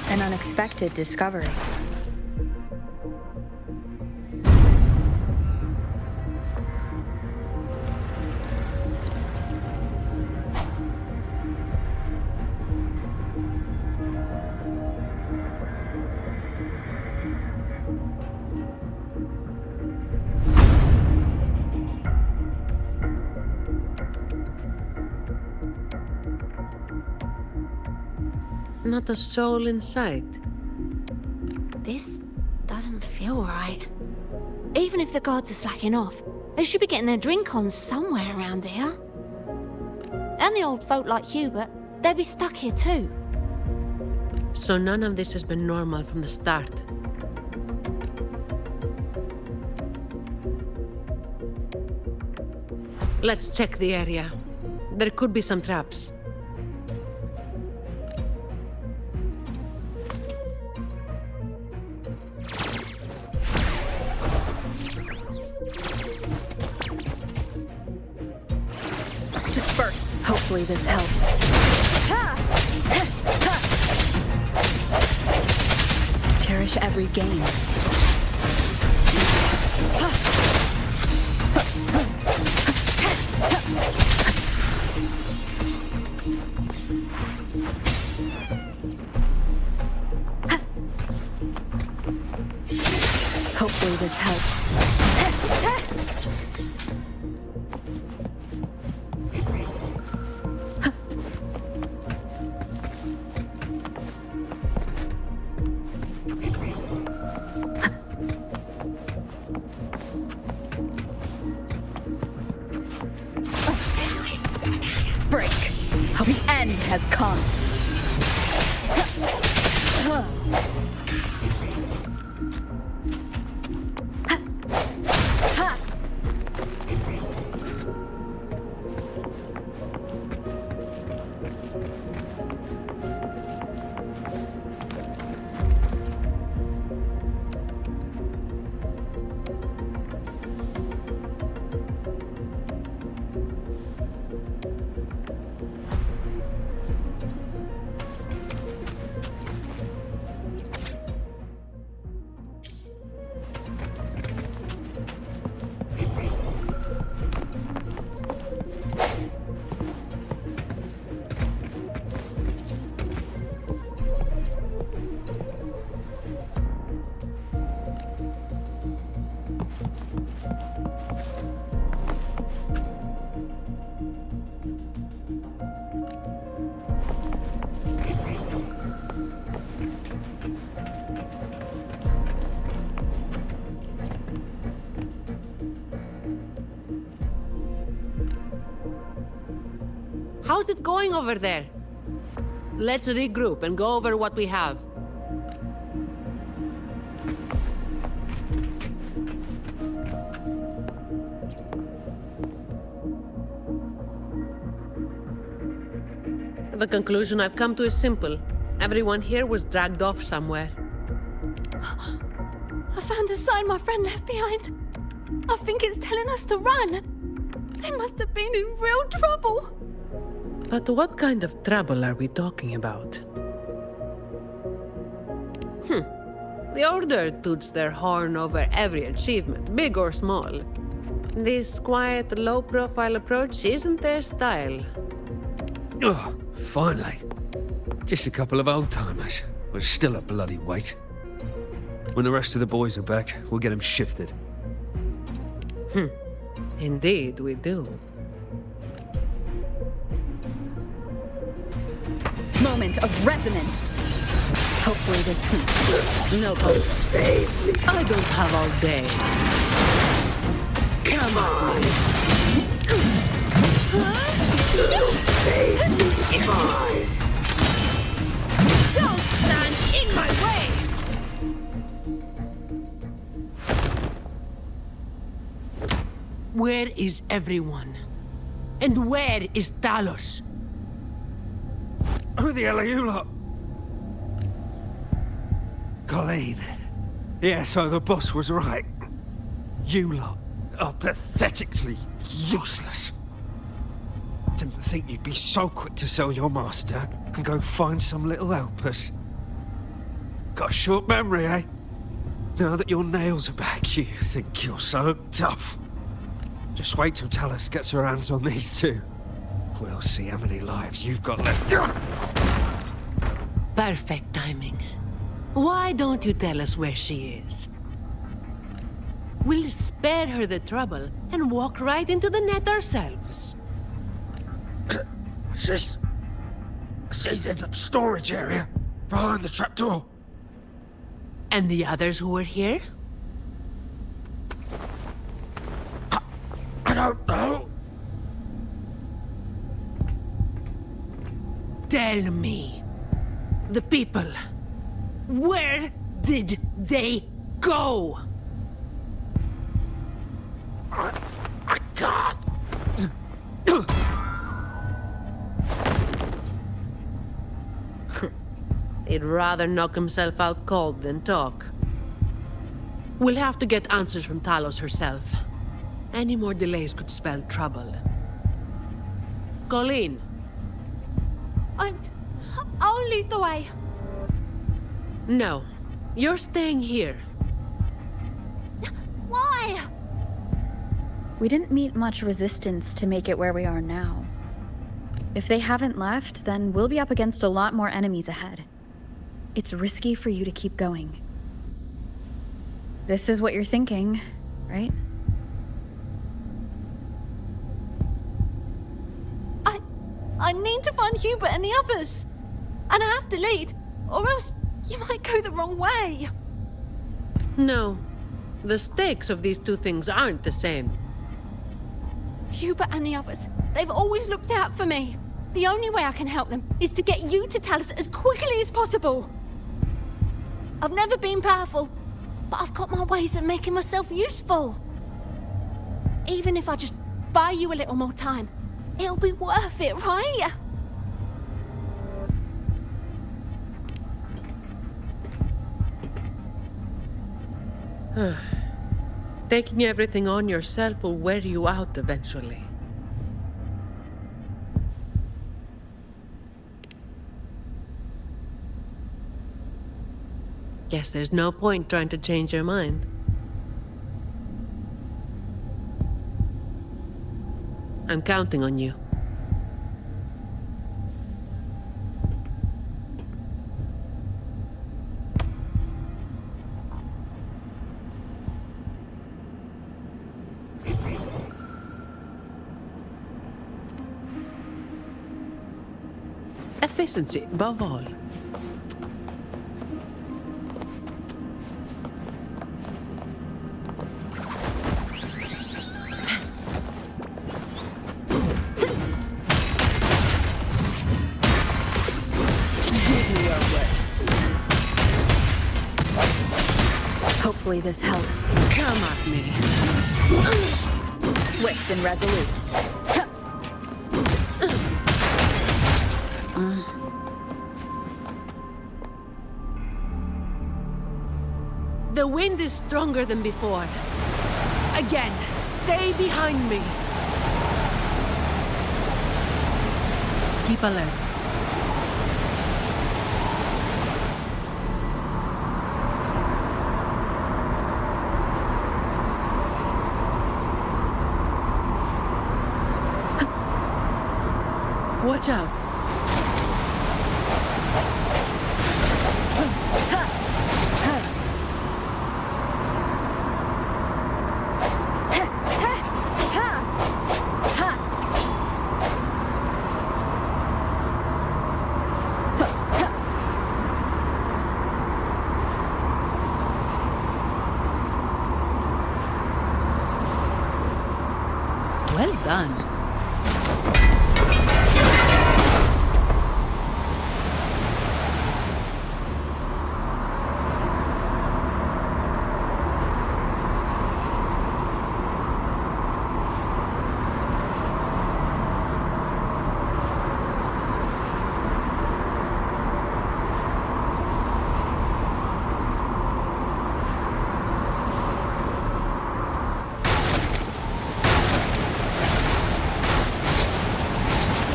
An unexpected discovery. Not a soul in sight. This doesn't feel right. Even if the guards are slacking off, they should be getting their drink on somewhere around here. And the old folk like Hubert, they'll be stuck here too. So none of this has been normal from the start. Let's check the area. There could be some traps. Disperse. Hopefully this helps. Cherish every game. Hopefully this helps. Break. The end has come. How's it going over there? Let's regroup and go over what we have. The conclusion I've come to is simple. Everyone here was dragged off somewhere. I found a sign my friend left behind. I think it's telling us to run. They must have been in real trouble. But what kind of trouble are we talking about? The Order toots their horn over every achievement, big or small. This quiet, low-profile approach isn't their style. Oh, finally. Just a couple of old-timers, but still a bloody weight. When the rest of the boys are back, we'll get them shifted. Indeed, we do. Moment of resonance. Hopefully this... No hopes. I don't have all day. Come on. Don't stand in my way! Where is everyone? And where is Talos? Who the hell are you lot? Colleen. Yeah, so the boss was right. You lot are pathetically useless. Didn't think you'd be so quick to sell your master and go find some little helpers. Got a short memory, eh? Now that your nails are back, you think you're so tough. Just wait till Talos gets her hands on these two. We'll see how many lives you've got left. Perfect timing. Why don't you tell us where she is? We'll spare her the trouble and walk right into the net ourselves. She's in the storage area. behind the trapdoor. And the others who were here? I don't know. Tell me. The people. Where did they go? I can't. He'd rather knock himself out cold than talk. We'll have to get answers from Talos herself. Any more delays could spell trouble. Colleen. I'll lead the way. No. You're staying here. Why? We didn't meet much resistance to make it where we are now. If they haven't left, then we'll be up against a lot more enemies ahead. It's risky for you to keep going. This is what you're thinking, right? I need to find Hubert and the others. And I have to lead, or else you might go the wrong way. No. The stakes of these two things aren't the same. Hubert and the others, they've always looked out for me. The only way I can help them is to get you to Talos as quickly as possible. I've never been powerful, but I've got my ways of making myself useful. Even if I just buy you a little more time, it'll be worth it, right? Taking everything on yourself will wear you out eventually. Guess there's no point trying to change your mind. I'm counting on you. Efficiency above all. Hopefully this helps. Come at me. Swift and resolute. The wind is stronger than before. Again, stay behind me. Keep alert. Watch out. Well done.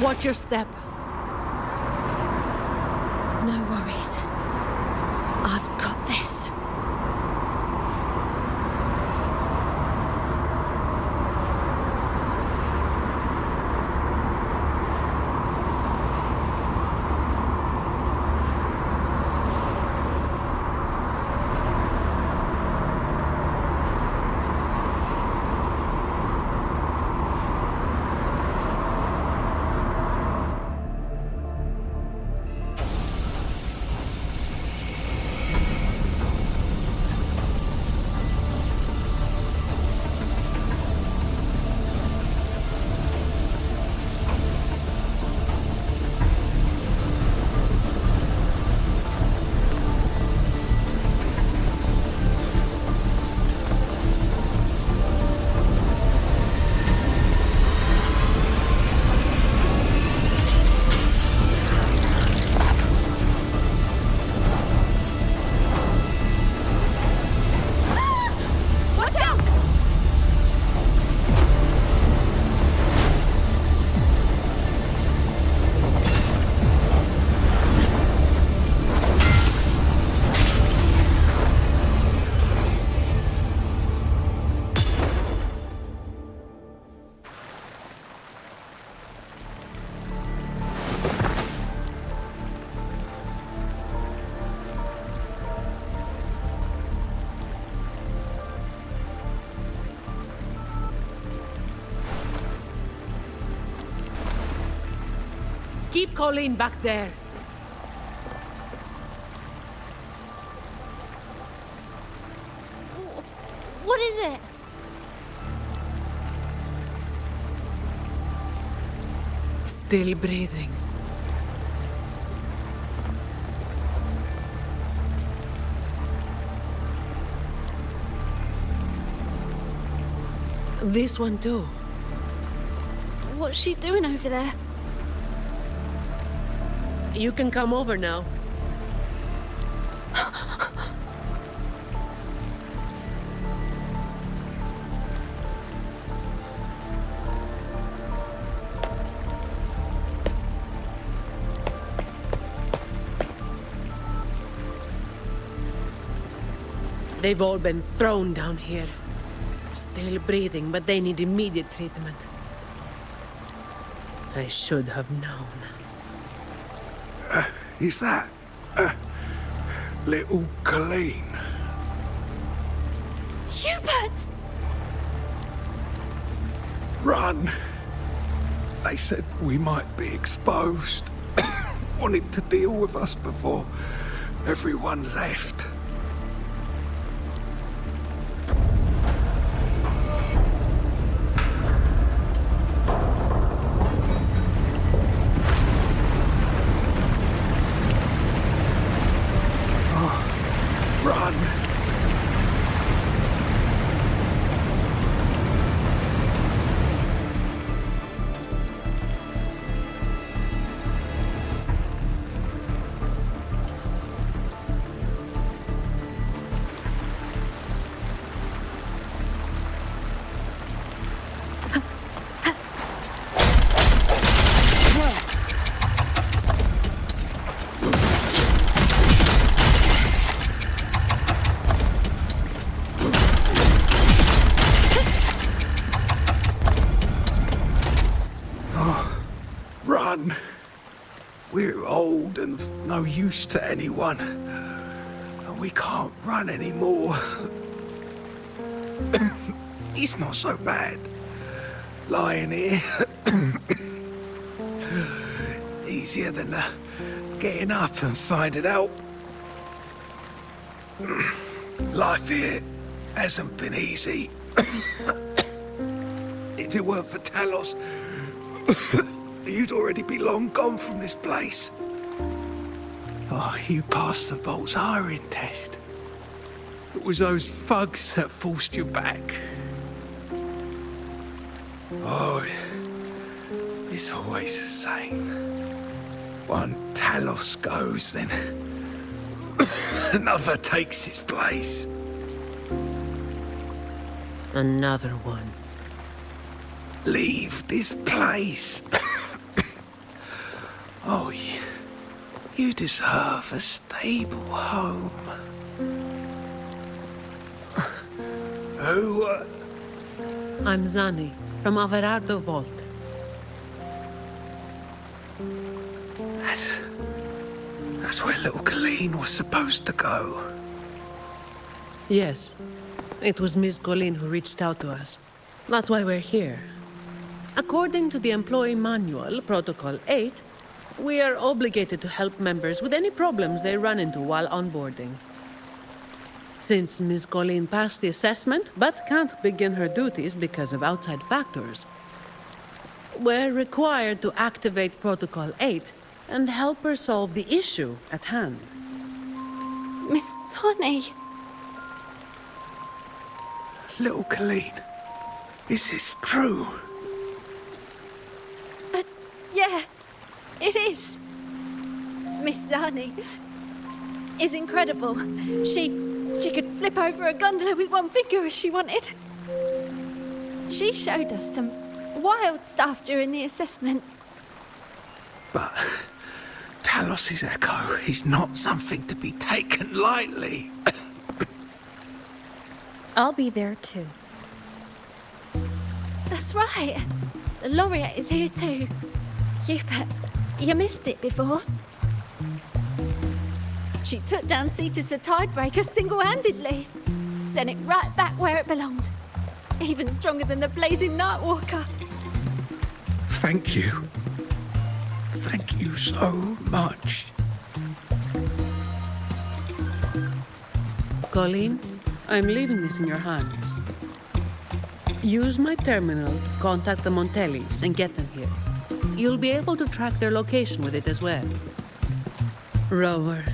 Watch your step. No worries. I've got this. Keep Colleen back there. What is it? Still breathing. This one too. What's she doing over there? You can come over now. They've all been thrown down here. Still breathing, but they need immediate treatment. I should have known. Is that little Colleen? Hubert! Run! They said we might be exposed. Wanted to deal with us before everyone left. Run! Run! We're old and of no use to anyone. We can't run anymore. It's not so bad. Lying here. Easier than getting up and finding out. Life here hasn't been easy. If it weren't for Talos, you'd already be long gone from this place. Oh, you passed the Vault's hiring test. It was those thugs that forced you back. Oh, it's always the same. One Talos goes, then another takes his place. Another one. Leave this place. Oh, you deserve a stable home. Who, I'm Zani, from Averardo Vault. That's where little Colleen was supposed to go. Yes. It was Miss Colleen who reached out to us. That's why we're here. According to the Employee Manual, Protocol 8, we are obligated to help members with any problems they run into while onboarding. Since Ms. Colleen passed the assessment, but can't begin her duties because of outside factors, we're required to activate Protocol 8 and help her solve the issue at hand. Miss Zani. Little Colleen, is this true? Yeah, it is. Miss Zani is incredible. She could flip over a gondola with one finger if she wanted. She showed us some wild stuff during the assessment. But Talos' echo is not something to be taken lightly. I'll be there too. That's right. The laureate is here too. Hubert, you missed it before. She took down Cetus the Tidebreaker single-handedly. Sent it right back where it belonged. Even stronger than the blazing Nightwalker. Thank you. Thank you so much. Colleen, I'm leaving this in your hands. Use my terminal to contact the Montellis and get them here. You'll be able to track their location with it as well. Rover,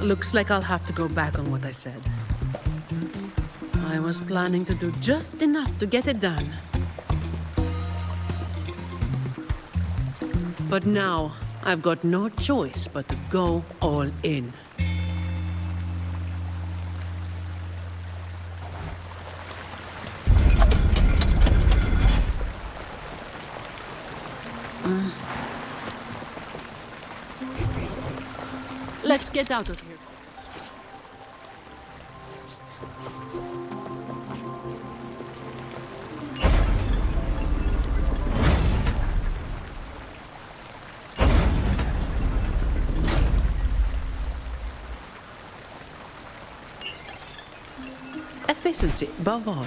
looks like I'll have to go back on what I said. I was planning to do just enough to get it done. But now, I've got no choice but to go all in. Let's get out of here. Efficiency above all.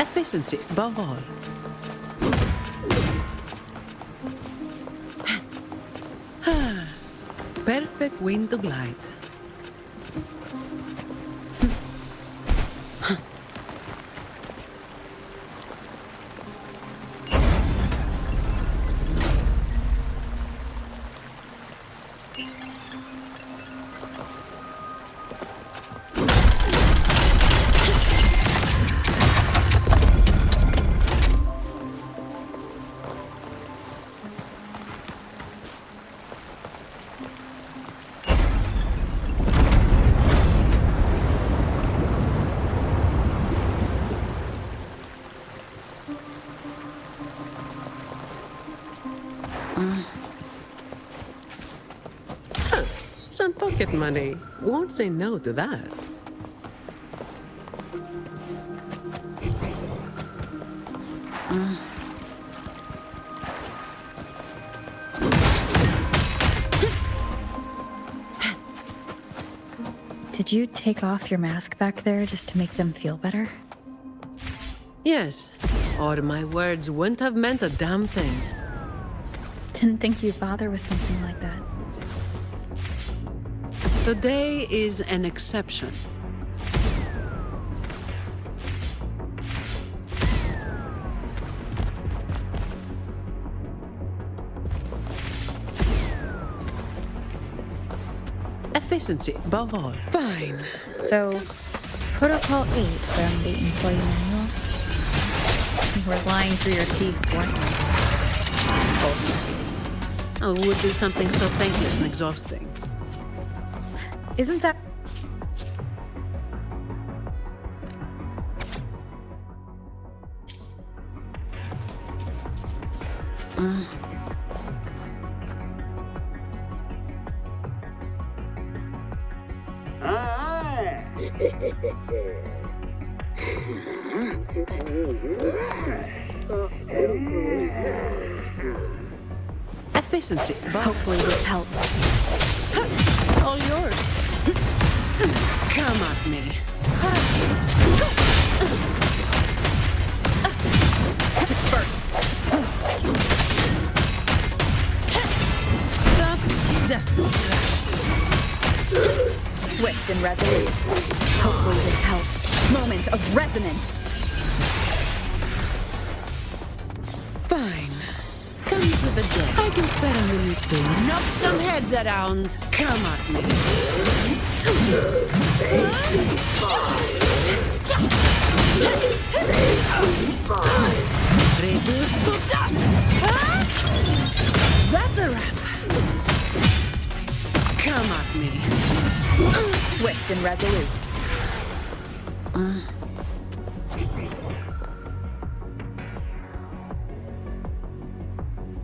Efficiency above all. Perfect wind to glide. Some pocket money. Won't say no to that. Did you take off your mask back there just to make them feel better? Yes, or my words wouldn't have meant a damn thing. Didn't think you'd bother with something like that. Today is an exception. Efficiency above all. Fine. So, Protocol 8 from the employee manual. You were lying through your teeth, what? I would do something so thankless and exhausting. Isn't that... Efficiency. Hopefully this helps. All yours. Come at me. Disperse. That's just the scratch. Swift and resolute. Hopefully this helps. Moment of resonance. Fine. Comes with the job. I can It's better when you do. Knock some heads around. Come at me. Reduce to dust. That's a wrap. Come at me. Swift and resolute.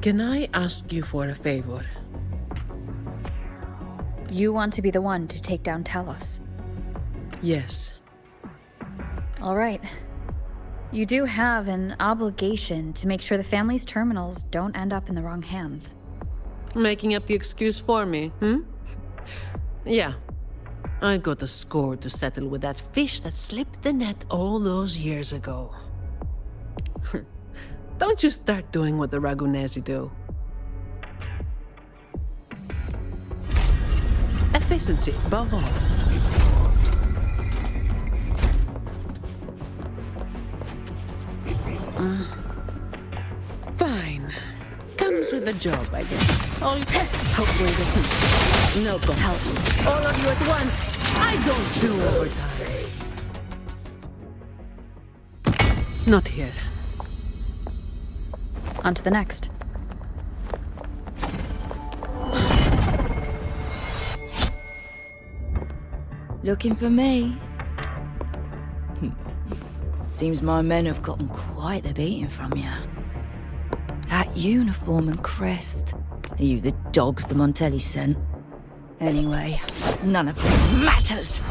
Can I ask you for a favor? You want to be the one to take down Talos. Yes. All right. You do have an obligation to make sure the family's terminals don't end up in the wrong hands. Making up the excuse for me, Yeah. I got a score to settle with that fish that slipped the net all those years ago. Don't you start doing what the Ragunesi do. Efficiency, above all. Fine. Comes with the job, I guess. Hopefully no go helps. All of you at once. I don't do overtime. Not here. On to the next. Looking for me? Seems my men have gotten quite the beating from you. That uniform and crest. Are you the dogs the Montelli sent? Anyway, none of it matters.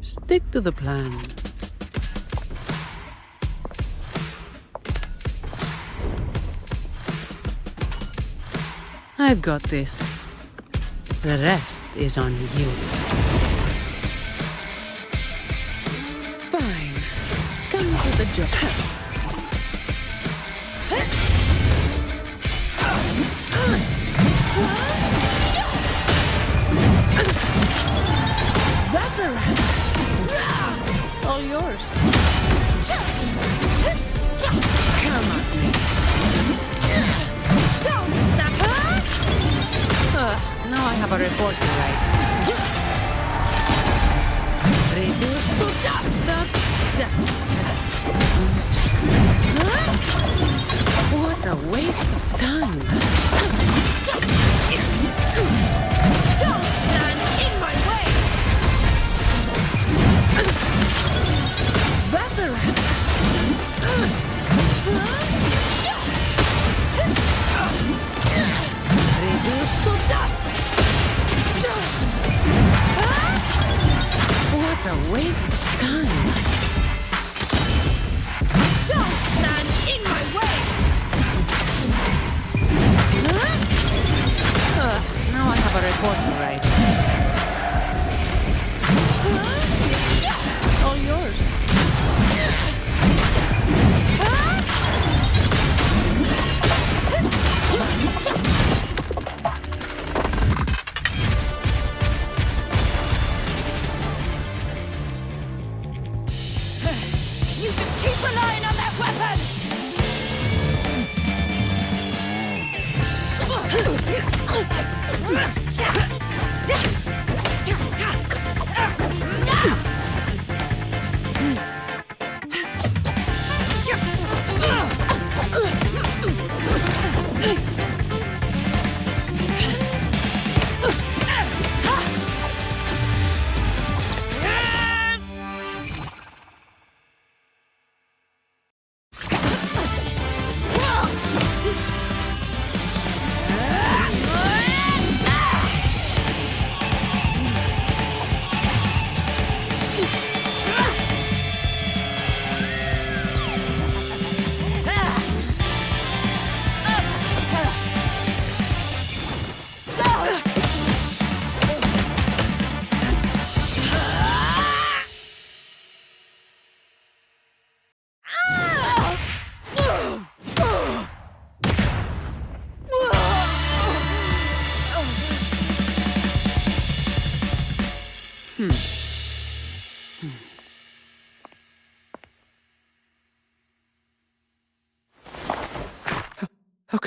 Stick to the plan. I've got this. The rest is on you. Fine. Comes with the job. That's a wrap. All yours. Come on me. Don't stop her! Now I have a report to write. Reduce to dust, just a scratch. What a waste of time. Don't stand in my way! That's a wrap. Reduce to dust. What a waste of time. Don't stand in my way! Now I have a report to write. All yours. You just keep relying on that weapon!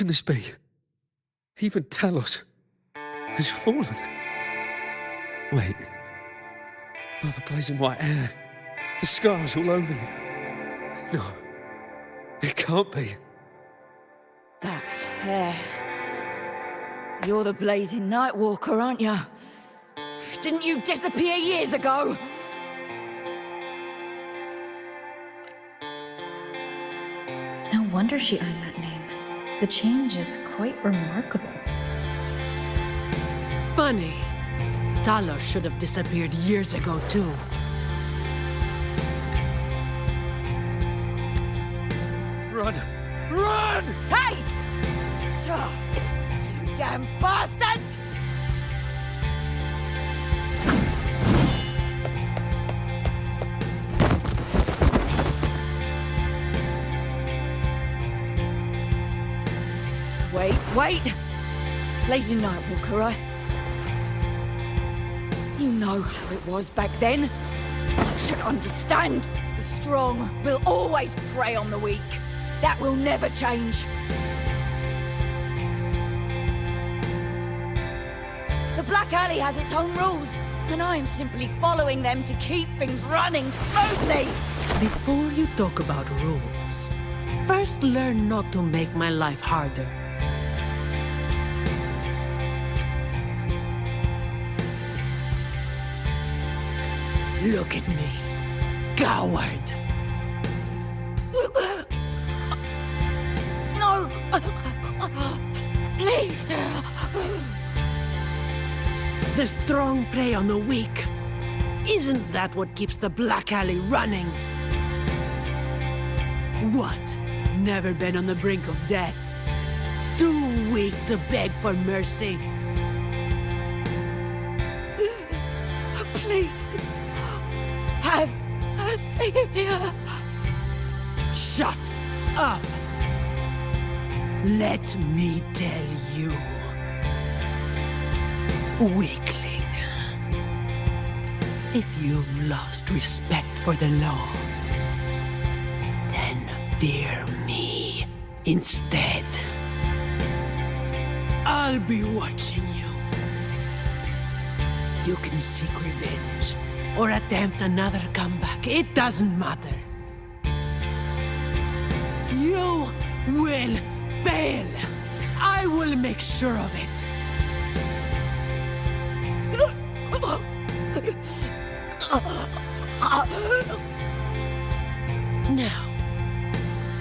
can this be? Even Talos has fallen. Wait. Oh, the blazing white hair. The scars all over you. No. It can't be. That hair. You're the blazing Nightwalker, aren't you? Didn't you disappear years ago? No wonder she earned that name. The change is quite remarkable. Funny. Talos should have disappeared years ago, too. Run! Run! Hey! You damn bastards! Wait! Blazing Nightwalker, right? You know how it was back then. You should understand. The strong will always prey on the weak. That will never change. The Black Alley has its own rules, and I'm simply following them to keep things running smoothly. Before you talk about rules, first learn not to make my life harder. Look at me, coward. No! Please! The strong prey on the weak. Isn't that what keeps the Black Alley running? What? Never been on the brink of death? Too weak to beg for mercy? Please! Have mercy! Shut up! Let me tell you. Weakling. If you lost respect for the law, then fear me instead. I'll be watching you. You can seek revenge or attempt another comeback. It doesn't matter. You will fail. I will make sure of it. Now,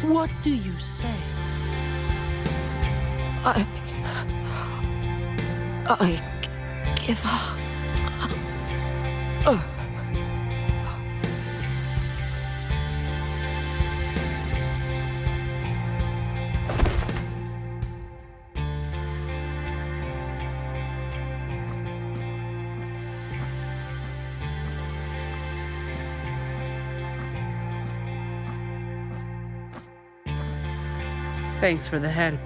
what do you say? I give up. Thanks for the help.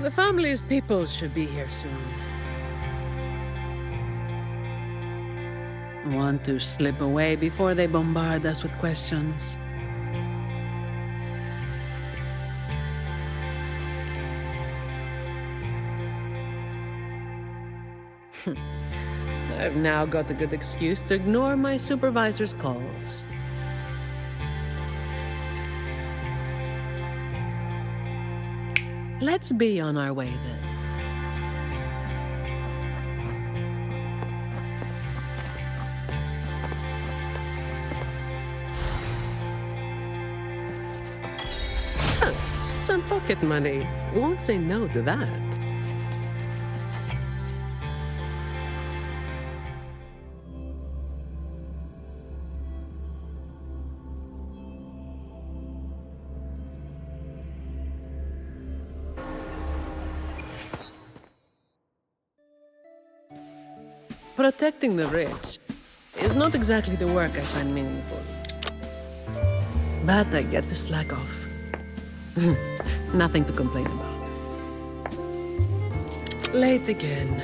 The family's people should be here soon. Want to slip away before they bombard us with questions. I've now got a good excuse to ignore my supervisor's calls. Let's be on our way then. Huh, some pocket money. Won't say no to that. Protecting the rich is not exactly the work I find meaningful. But I get to slack off. Nothing to complain about. Late again.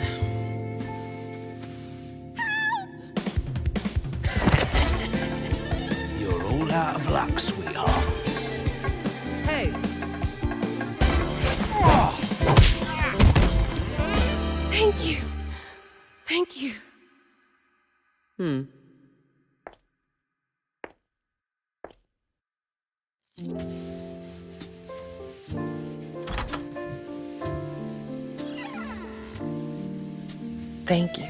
You're all out of luck, sweetheart. Hey, Thank you. Thank you. thank you.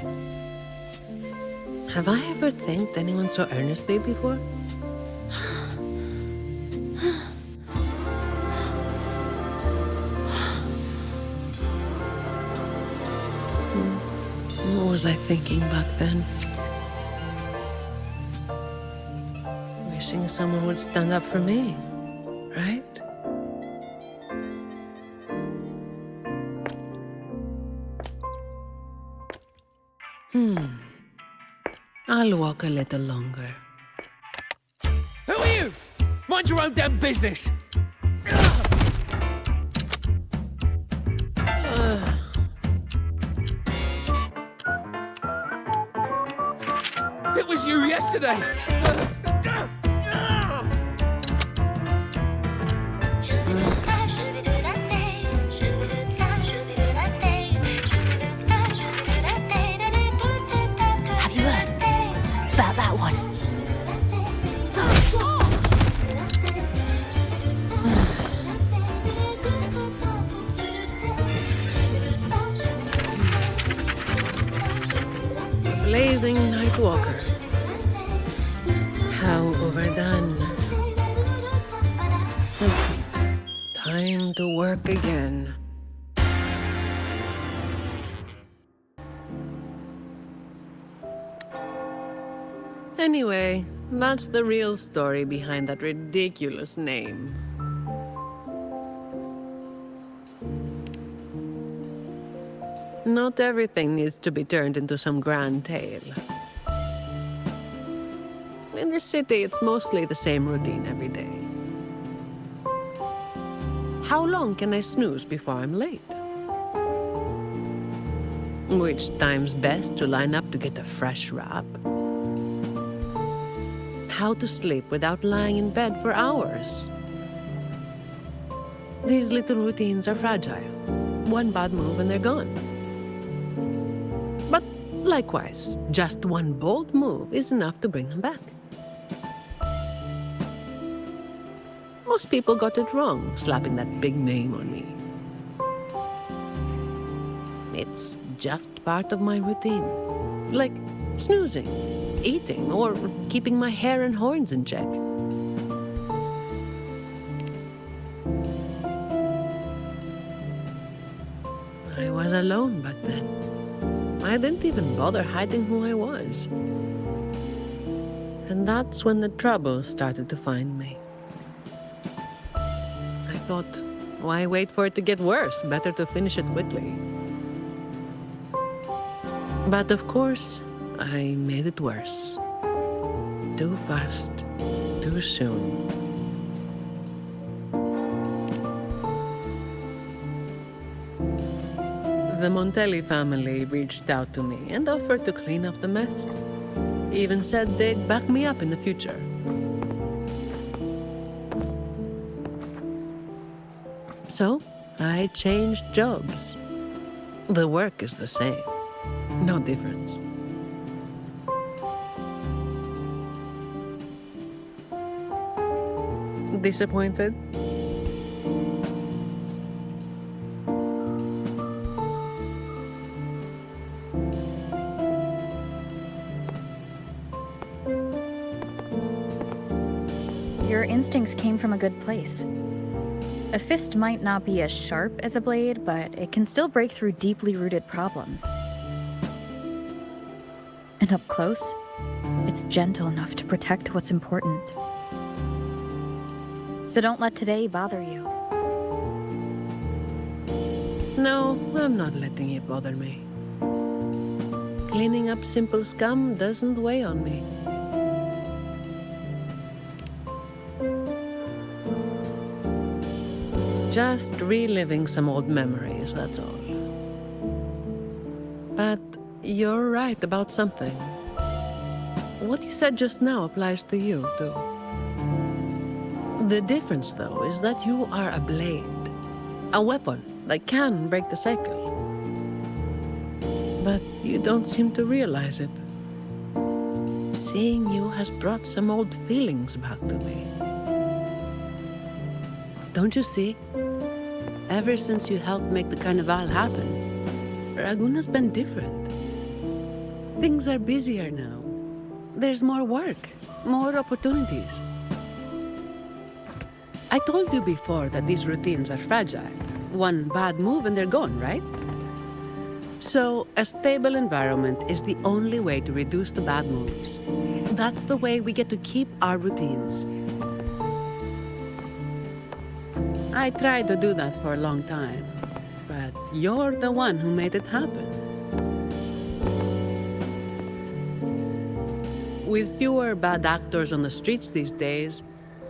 Have I ever thanked anyone so earnestly before? What was I thinking back then? Wishing someone would stand up for me, right? I'll walk a little longer. Who are you? Mind your own damn business. It was you yesterday. Have you heard about that one? Blazing night walker. How overdone. Time to work again. Anyway, that's the real story behind that ridiculous name. Not everything needs to be turned into some grand tale. In this city, it's mostly the same routine every day. How long can I snooze before I'm late? Which time's best to line up to get a fresh wrap? How to sleep without lying in bed for hours? These little routines are fragile. One bad move and they're gone. But likewise, just one bold move is enough to bring them back. Most people got it wrong, slapping that big name on me. It's just part of my routine. Like snoozing, eating, or keeping my hair and horns in check. I was alone back then. I didn't even bother hiding who I was. And that's when the trouble started to find me. I thought, why wait for it to get worse? Better to finish it quickly. But of course, I made it worse. Too fast, too soon. The Montelli family reached out to me and offered to clean up the mess. Even said they'd back me up in the future. So, I changed jobs. The work is the same. No difference. Disappointed? Your instincts came from a good place. A fist might not be as sharp as a blade, but it can still break through deeply rooted problems. And up close, it's gentle enough to protect what's important. So don't let today bother you. No, I'm not letting it bother me. Cleaning up simple scum doesn't weigh on me. Just reliving some old memories, that's all. But you're right about something. What you said just now applies to you, too. The difference, though, is that you are a blade. A weapon that can break the cycle. But you don't seem to realize it. Seeing you has brought some old feelings back to me. Don't you see? Ever since you helped make the carnival happen, Raguna's been different. Things are busier now. There's more work, more opportunities. I told you before that these routines are fragile. One bad move and they're gone, right? So, a stable environment is the only way to reduce the bad moves. That's the way we get to keep our routines. I tried to do that for a long time, but you're the one who made it happen. With fewer bad actors on the streets these days,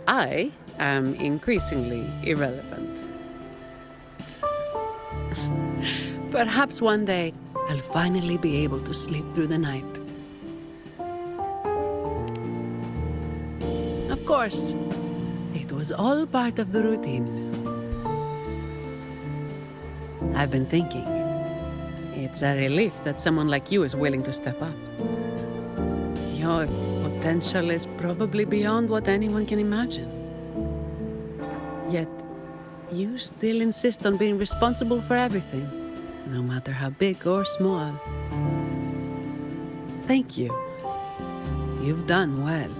I am increasingly irrelevant. Perhaps one day, I'll finally be able to sleep through the night. Of course, it was all part of the routine. I've been thinking, it's a relief that someone like you is willing to step up. Your potential is probably beyond what anyone can imagine. Yet, you still insist on being responsible for everything, no matter how big or small. Thank you. You've done well.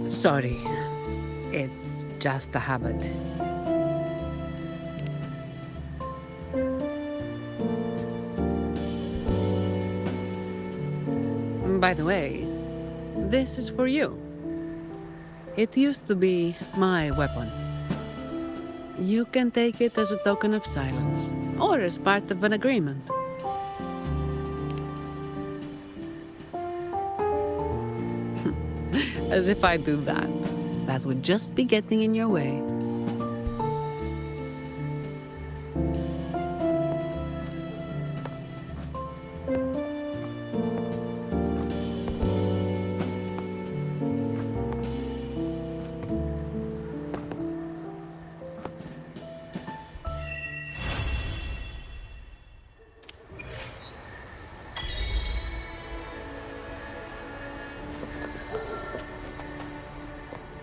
Sorry. It's just a habit. By the way, this is for you. It used to be my weapon. You can take it as a token of silence, or as part of an agreement. As if I do that. That would just be getting in your way.